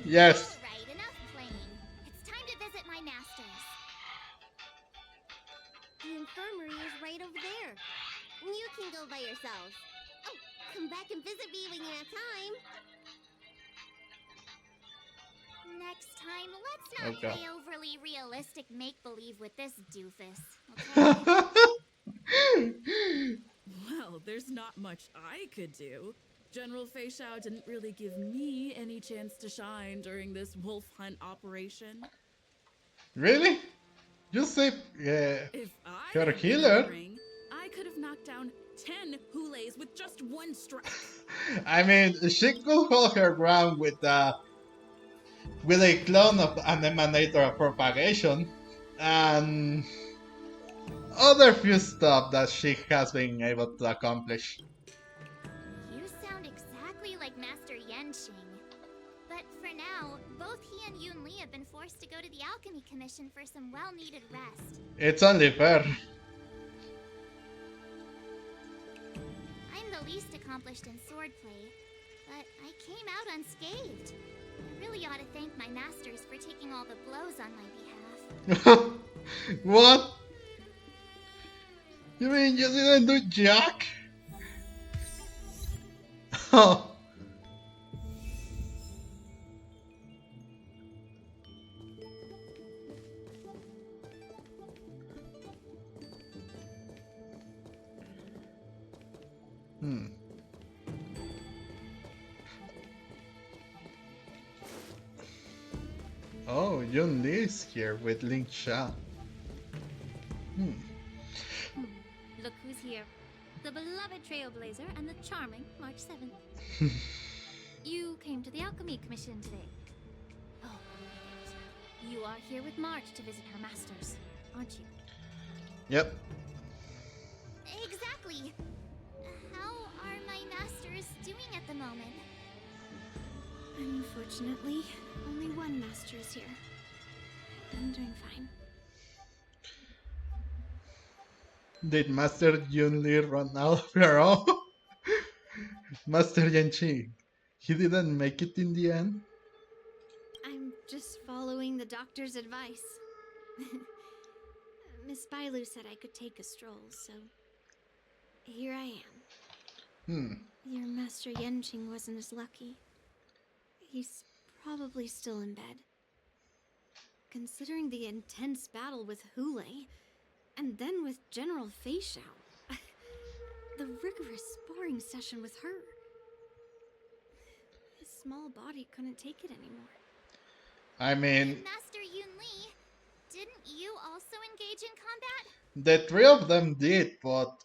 Yes. Alright, enough playing. It's time to visit my masters. The infirmary is right over there. You can go by yourself. Oh, come back and visit me when you have time. Next time, let's not Okay. play overly realistic make-believe with this doofus, okay? Well, there's not much I could do. General Feixiao didn't really give me any chance to shine during this wolf hunt operation. Really? You say If I her had been in the healer? ring, I could have knocked down 10 Hoolays with just one strike. I mean, she could hold her ground with a clone of an emanator of propagation and other few stuff that she has been able to accomplish. You sound exactly like Master Yenqing. But for now, both he and Yun Li have been forced to go to the Alchemy Commission for some well-needed rest. It's only fair. I'm the least accomplished in swordplay, but I came out unscathed. I really ought to thank my masters for taking all the blows on my behalf. What? You mean you didn't do jack? Oh. Oh, Yun Li is here with Ling Sha. Look who's here. The beloved Trailblazer and the charming March 7th. You came to the Alchemy Commission today. Oh, you are here with March to visit her masters, aren't you? Yep. Exactly. How are my masters doing at the moment? Unfortunately, only one master is here. I'm doing fine. Did Master Yun Li run out of her own? Master Yanqi, he didn't make it in the end? I'm just following the doctor's advice. Miss Bailu said I could take a stroll, so here I am. Your Master Yenqing wasn't as lucky. He's probably still in bed. Considering the intense battle with Hoolay, and then with General Feixiao, the rigorous sparring session with her. His small body couldn't take it anymore. I mean, Master Yun Li, didn't you also engage in combat? the three of them did, but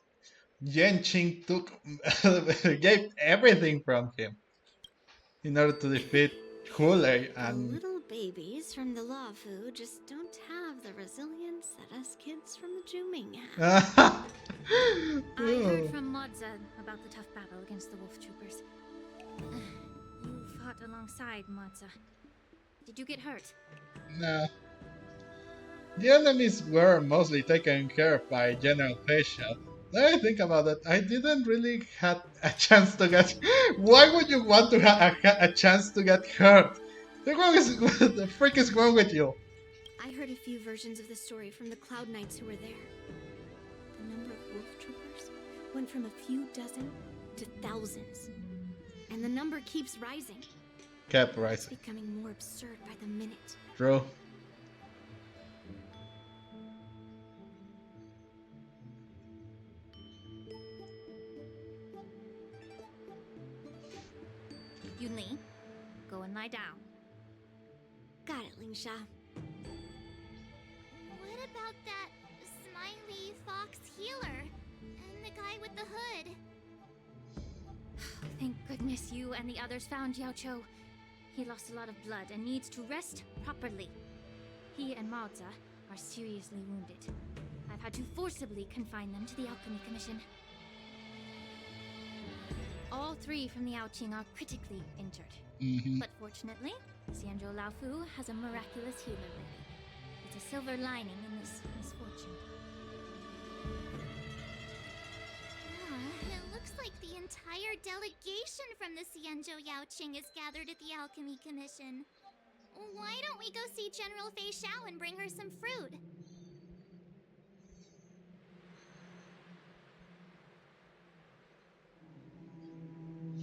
Yanqing gave everything from him in order to defeat Hoolay The and little babies from the Lafu just don't have the resilience that us kids from the Juming have. I heard from Modza about the tough battle against the wolf troopers. You fought alongside Modza. Did you get hurt? Nah. The enemies were mostly taken care of by General Feixiao. Now I think about it, I didn't really have a chance to get... Why would you want to have a chance to get hurt? What the frick is wrong with you? I heard a few versions of the story from the Cloud Knights who were there. The number of wolf troopers went from a few dozen to thousands. And the number keeps rising. Kept It's rising. becoming more absurd by the minute. True. Yun Li, go and lie down. Got it, Lingsha. What about that smiley fox healer? And the guy with the hood? Thank goodness you and the others found Yaocho. He lost a lot of blood and needs to rest properly. He and Maoza are seriously wounded. I've had to forcibly confine them to the Alchemy Commission. All three from the Yaoqing are critically injured. But fortunately, Xianzhou Laofu has a miraculous healer ready. It's a silver lining in this Yao-Qing. It looks like the entire delegation from the Xianzhou Yao-Qing is gathered at the Alchemy Commission. Why don't we go see General Feixiao and bring her some fruit?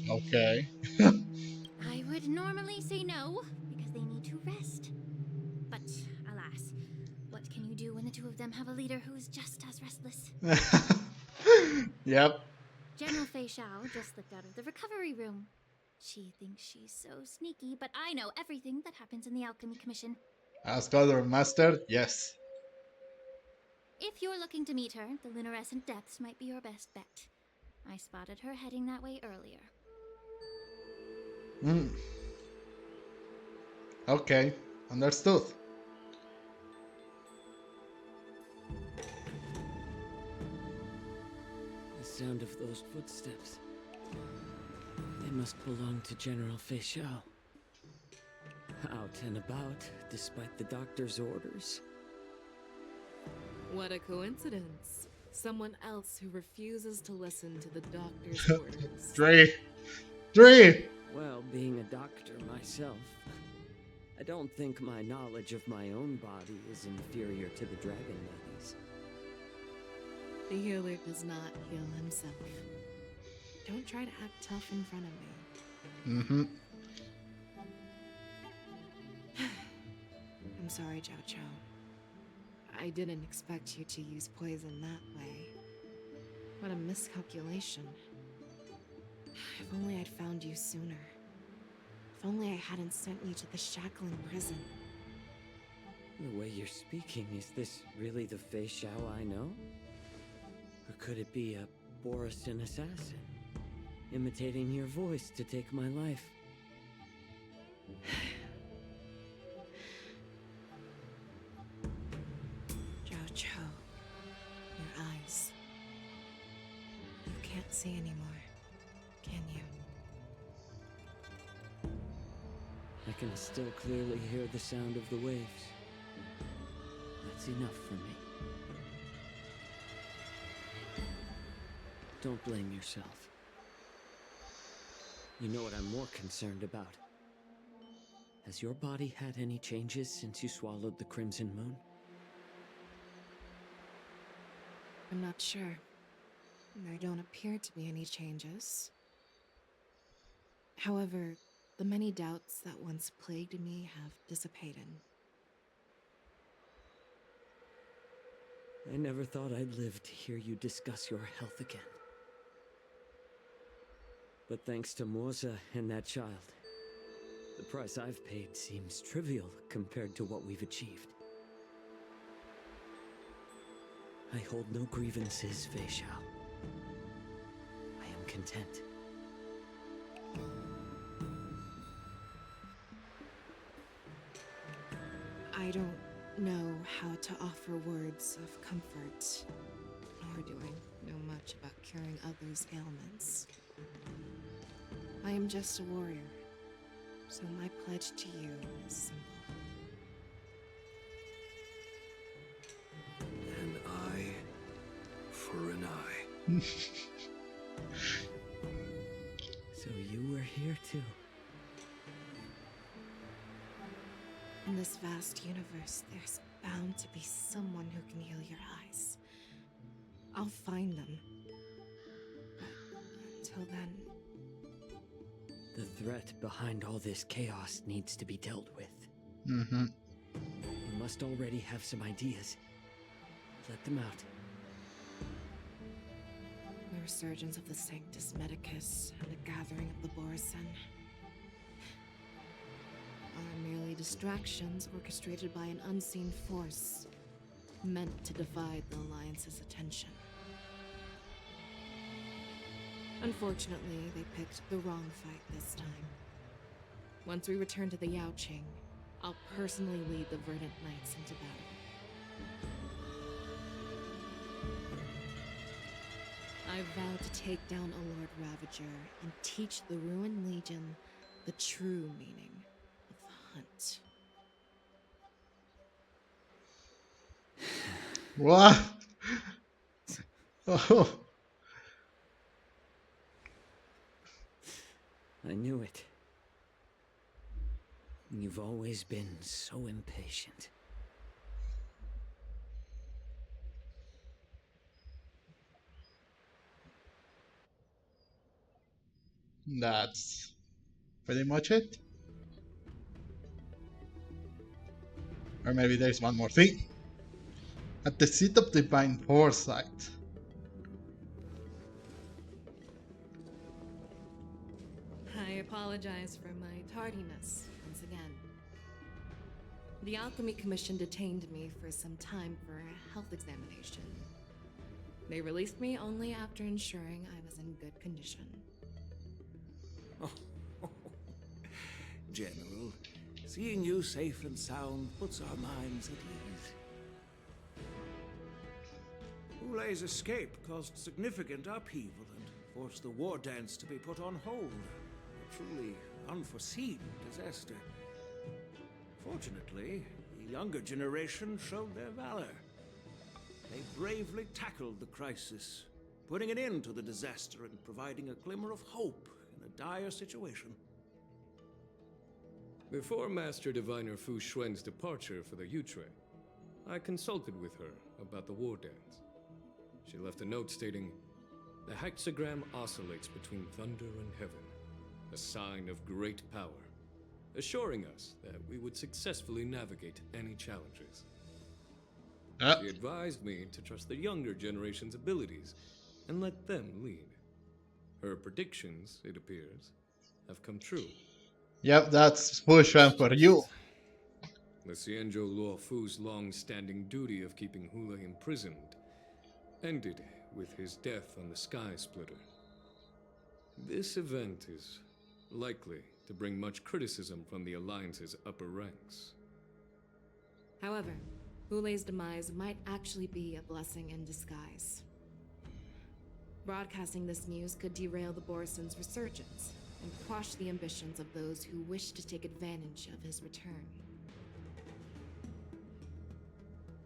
Okay. I would normally say no, because they need to rest. But alas, what can you do when the two of them have a leader who is just as restless? Yep. General Feixiao just slipped out of the recovery room. She thinks she's so sneaky, but I know everything that happens in the Alchemy Commission. As Scholar Master, yes. If you're looking to meet her, the luminescent depths might be your best bet. I spotted her heading that way earlier. Mm. Okay, understood. The sound of those footsteps. They must belong to General Feixiao. Out and about, despite the doctor's orders. What a coincidence. Someone else who refuses to listen to the doctor's orders. Three! Well, being a doctor myself, I don't think my knowledge of my own body is inferior to the Dragon Lady's. The healer does not heal himself. Don't try to act tough in front of me. Mm-hmm. I'm sorry, Zhao Chou. I didn't expect you to use poison that way. What a miscalculation. If only I'd found you sooner. If only I hadn't sent you to the Shackling prison. The way you're speaking, is this really the Feixiao I know? Or could it be a Borisin assassin, imitating your voice to take my life? Zhao Chou, your eyes. You can't see anymore, can you? I can still clearly hear the sound of the waves. That's enough for me. Don't blame yourself. You know what I'm more concerned about? Has your body had any changes since you swallowed the Crimson Moon? I'm not sure. There don't appear to be any changes. However, the many doubts that once plagued me have dissipated. I never thought I'd live to hear you discuss your health again. But thanks to Morza and that child, the price I've paid seems trivial compared to what we've achieved. I hold no grievances, Feixiao. I am content. I don't know how to offer words of comfort, nor do I know much about curing others' ailments. I am just a warrior, so my pledge to you is simple. An eye for an eye. So you were here too. In this vast universe, there's bound to be someone who can heal your eyes. I'll find them. But until then... The threat behind all this chaos needs to be dealt with. Mm-hmm. You must already have some ideas. Let them out. The resurgence of the Sanctus Medicus and the gathering of the Borisin are merely distractions orchestrated by an unseen force, meant to divide the Alliance's attention. Unfortunately, they picked the wrong fight this time. Once we return to the Yao-Qing, I'll personally lead the Verdant Knights into battle. I vow to take down a Lord Ravager and teach the Ruined Legion the true meaning of the hunt. What? Oh, I knew it. You've always been so impatient. that's pretty much it. Or maybe there's one more thing. At the seat of divine foresight. I apologize for my tardiness once again. The Alchemy Commission detained me for some time for a health examination. They released me only after ensuring I was in good condition. General, seeing you safe and sound puts our minds at ease. Hoolay's escape caused significant upheaval and forced the war dance to be put on hold. A truly unforeseen disaster. Fortunately, the younger generation showed their valor. They bravely tackled the crisis, putting an end to the disaster and providing a glimmer of hope in a dire situation. Before Master Diviner Fu Xuan's departure for the Yutre, I consulted with her about the war dance. She left a note stating, "The hexagram oscillates between thunder and heaven, a sign of great power, assuring us that we would successfully navigate any challenges." She advised me to trust the younger generation's abilities and let them lead. Her predictions, it appears, have come true. Yep, that's Fushun for you. The Xianzhou Luo Fu's long-standing duty of keeping Hoolay imprisoned ended with his death on the Sky Splitter. This event is likely to bring much criticism from the Alliance's upper ranks. However, Hulay's demise might actually be a blessing in disguise. Broadcasting this news could derail the Borison's resurgence and quash the ambitions of those who wish to take advantage of his return.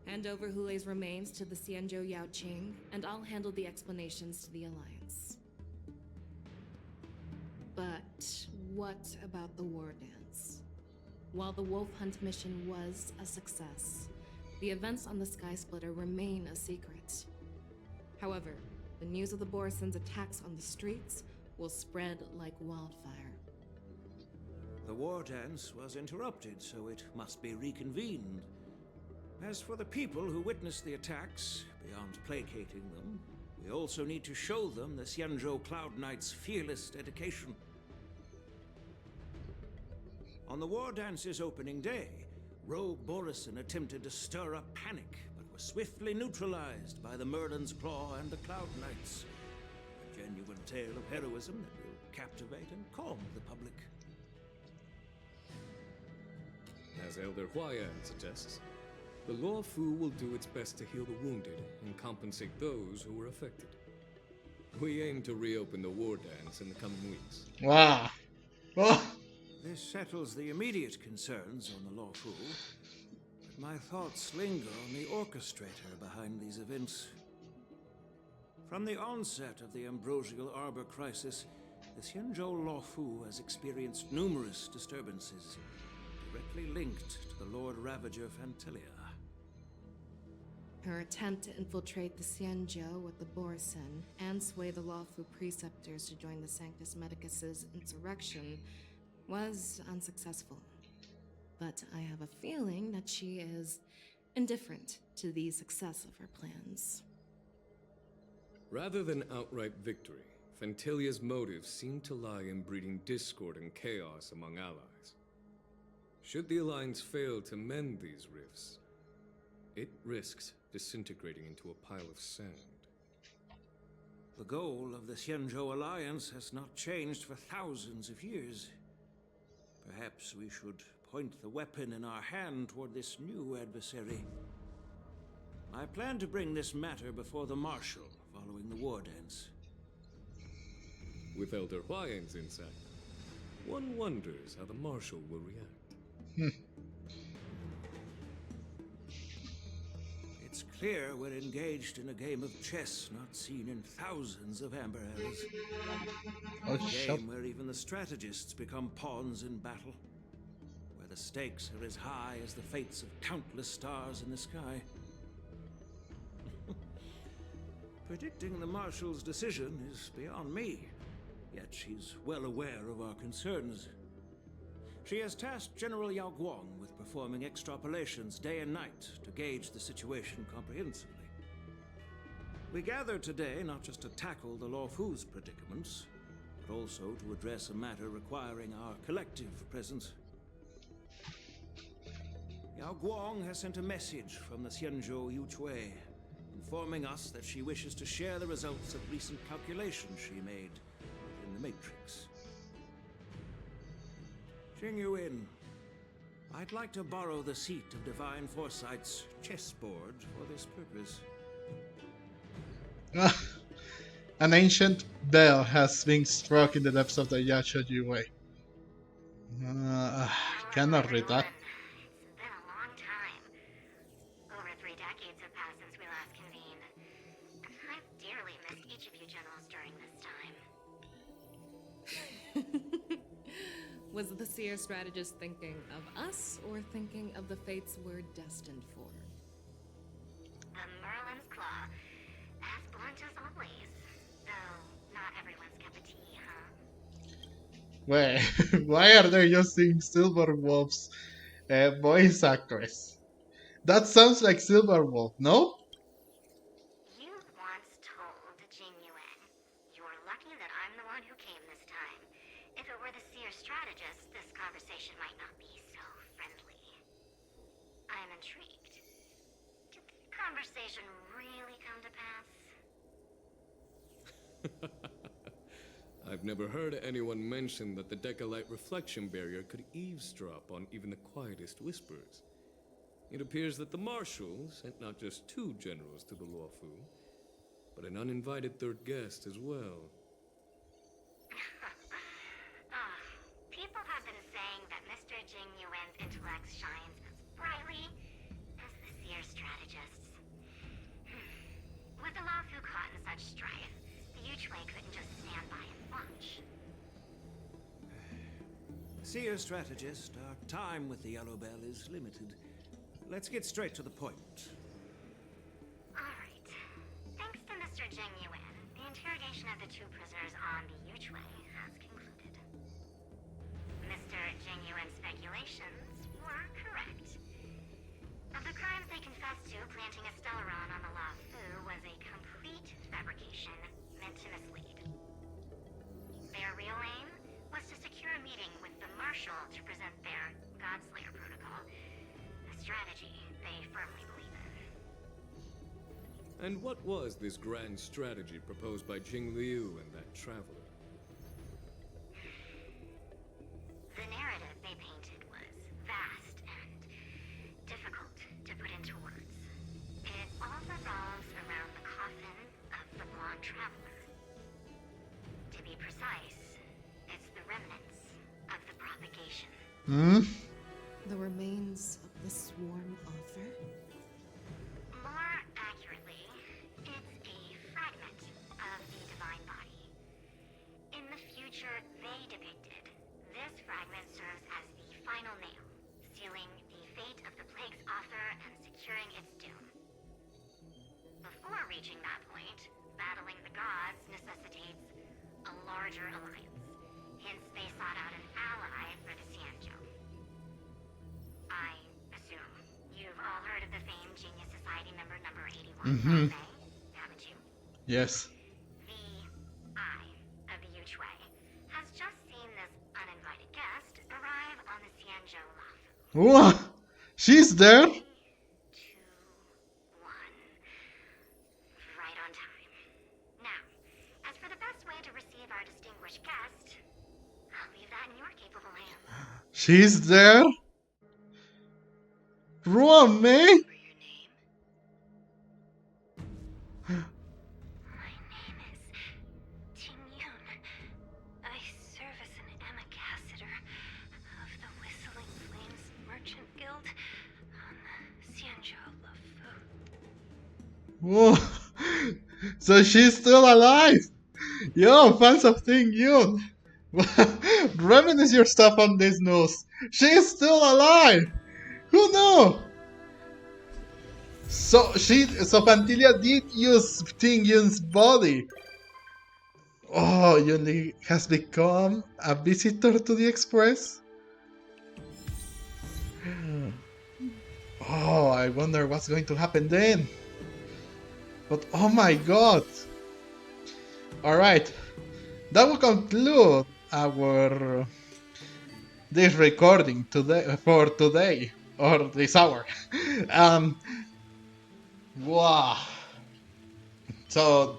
Hand over Hulay's remains to the Xianzhou Yaoqing, and I'll handle the explanations to the Alliance. But what about the war dance? While the Wolf Hunt mission was a success, the events on the Sky Splitter remain a secret. However, the news of the Borison's attacks on the streets will spread like wildfire. The war dance was interrupted, so it must be reconvened. As for the people who witnessed the attacks, beyond placating them, we also need to show them the Xianzhou Cloud Knight's fearless dedication. On the war dance's opening day, Rogue Borison attempted to stir up panic, but was swiftly neutralized by the Merlin's Claw and the Cloud Knights. A genuine tale of heroism that will captivate and calm the public. As Elder Huayan suggests, the Luo Fu will do its best to heal the wounded and compensate those who were affected. We aim to reopen the war dance in the coming weeks. Wow. Oh. This settles the immediate concerns on the Luo Fu, but my thoughts linger on the orchestrator behind these events. From the onset of the Ambrosial Arbor crisis, the Xianzhou Luo Fu has experienced numerous disturbances, directly linked to the Lord Ravager Fantilia. Her attempt to infiltrate the Xianzhou with the Borison and sway the Lawfu preceptors to join the Sanctus Medicus's insurrection was unsuccessful. But I have a feeling that she is indifferent to the success of her plans. Rather than outright victory, Fantilia's motives seem to lie in breeding discord and chaos among allies. Should the Alliance fail to mend these rifts, it risks disintegrating into a pile of sand. The goal of the Xianzhou Alliance has not changed for thousands of years. Perhaps we should point the weapon in our hand toward this new adversary. I plan to bring this matter before the Marshal following the war dance. With Elder Huayan's insight, one wonders how the Marshal will react. It It's clear we're engaged in a game of chess not seen in thousands of Amber Hells. Oh, A shut. game where even the strategists become pawns in battle. Where the stakes are as high as the fates of countless stars in the sky. Predicting the Marshal's decision is beyond me, yet she's well aware of our concerns. She has tasked General Yao Guang with performing extrapolations day and night to gauge the situation comprehensively. We gathered today not just to tackle the Law Fu's predicaments, but also to address a matter requiring our collective presence. Yao Guang has sent a message from the Xianzhou Yuchui, informing us that she wishes to share the results of recent calculations she made within the Matrix. Jing Yuan, I'd like to borrow the seat of Divine Foresight's chessboard for this purpose. An ancient bell has been struck in the depths of the Yacha Yue. Cannot read that. It's been a long time. Over 3 decades have passed since we last convened. I've dearly missed each of you generals during this time. Was the seer strategist thinking of us or thinking of the fates we're destined for? The Merlin's Claw. As blunt as always. Though, not everyone's cup of tea, huh? Wait, why are they using Silver Wolf's voice actress? That sounds like Silver Wolf, no? You once told Jing Yuan, "You're lucky that I'm the one who came this time. If it were the seer strategist, this conversation might not be so friendly." I'm intrigued. Did the conversation really come to pass? I've never heard anyone mention that the Decalite reflection barrier could eavesdrop on even the quietest whispers. It appears that the Marshal sent not just 2 generals to the Luofu, but an uninvited 3rd guest as well. People have been saying that Mr. Jing Yuan's intellect shines as brightly as the seer strategist's. With the Lao Fu caught in such strife, the Yuchui couldn't just stand by and watch. Seer strategist, our time with the Yellow Bell is limited. Let's get straight to the point. Alright. Thanks to Mr. Jing Yuan, the interrogation of the 2 prisoners on the Yuchui has concluded. Mr. Jing Yuan's speculations were correct. Of the crimes they confessed to, planting a Stellaron on the Lao Fu was a complete fabrication meant to mislead. Their real aim was to secure a meeting with the Marshal to present their Godslayer protocol, a strategy they firmly believe in. And what was this grand strategy proposed by Jing Liu and that traveler? The narrative they painted was vast and difficult to put into words. It all revolves around the coffin of the blonde traveler. To be precise, it's the remnants of the propagation. The remains of the swarm author? More accurately, it's a fragment of the divine body. In the future they depicted, this fragment serves as the final nail, sealing the fate of the plague's author and securing its doom. Before reaching that point, battling the gods necessitates a larger alliance. Hence, they sought out an ally for the Xianzhou. I assume you've all heard of the famed Genius Society member number 81, haven't you? Yes. The Eye of the Yuchui has just seen this uninvited guest arrive on the Xianzhou Lafu. What? She's there? 3, 2, 1. Right on time. Now, as for the best way to receive our distinguished guest, I'll leave that in your capable hands. She's there? Run, man! My name is Ting Yun. I serve as an ambassador of the Whistling Flames Merchant Guild on the Xianzhou Lafu. Whoa. So she's still alive! Yo, fans of Thing Yun! Reminisce your stuff on this news. She's still alive! Who knew? So Fantilia did use Thing Yun's body. Oh, Yunli has become a visitor to the Express? Oh, I wonder what's going to happen then. But oh my god! Alright, that will conclude our this recording today for today or this hour. Wow. So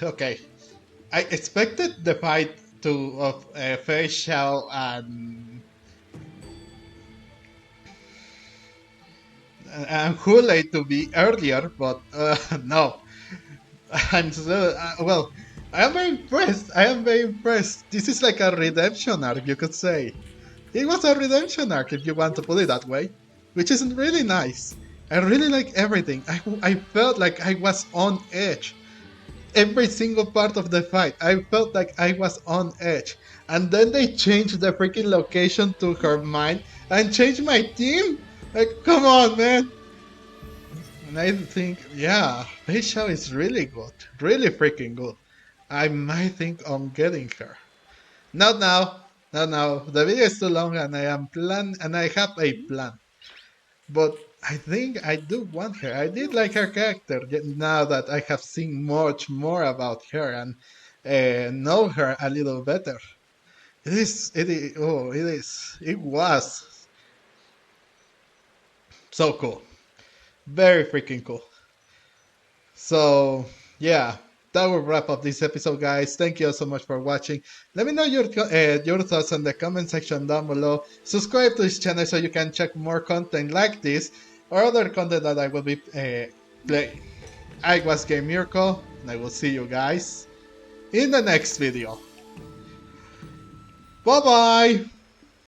okay. I expected the fight of Feixiao and Hoolay to be earlier, but no. I'm so well. I am very impressed. I am very impressed. This is like a redemption arc, you could say. It was a redemption arc, if you want to put it that way, which is really nice. I really like everything. I felt like I was on edge. Every single part of the fight, I felt like I was on edge. And then they changed the freaking location to her mind and changed my team? Like, come on, man. And I think, yeah, Feixiao is really good. Really freaking good. I might think on getting her. Not now. Not now. The video is too long and I have a plan. But I think I do want her. I did like her character now that I have seen much more about her and know her a little better. It was so cool. Very freaking cool. So, yeah, that will wrap up this episode, guys. Thank you so much for watching. Let me know your thoughts in the comment section down below. Subscribe to this channel so you can check more content like this or other content that I will be playing. I was Game Mirko, and I will see you guys in the next video. Bye-bye!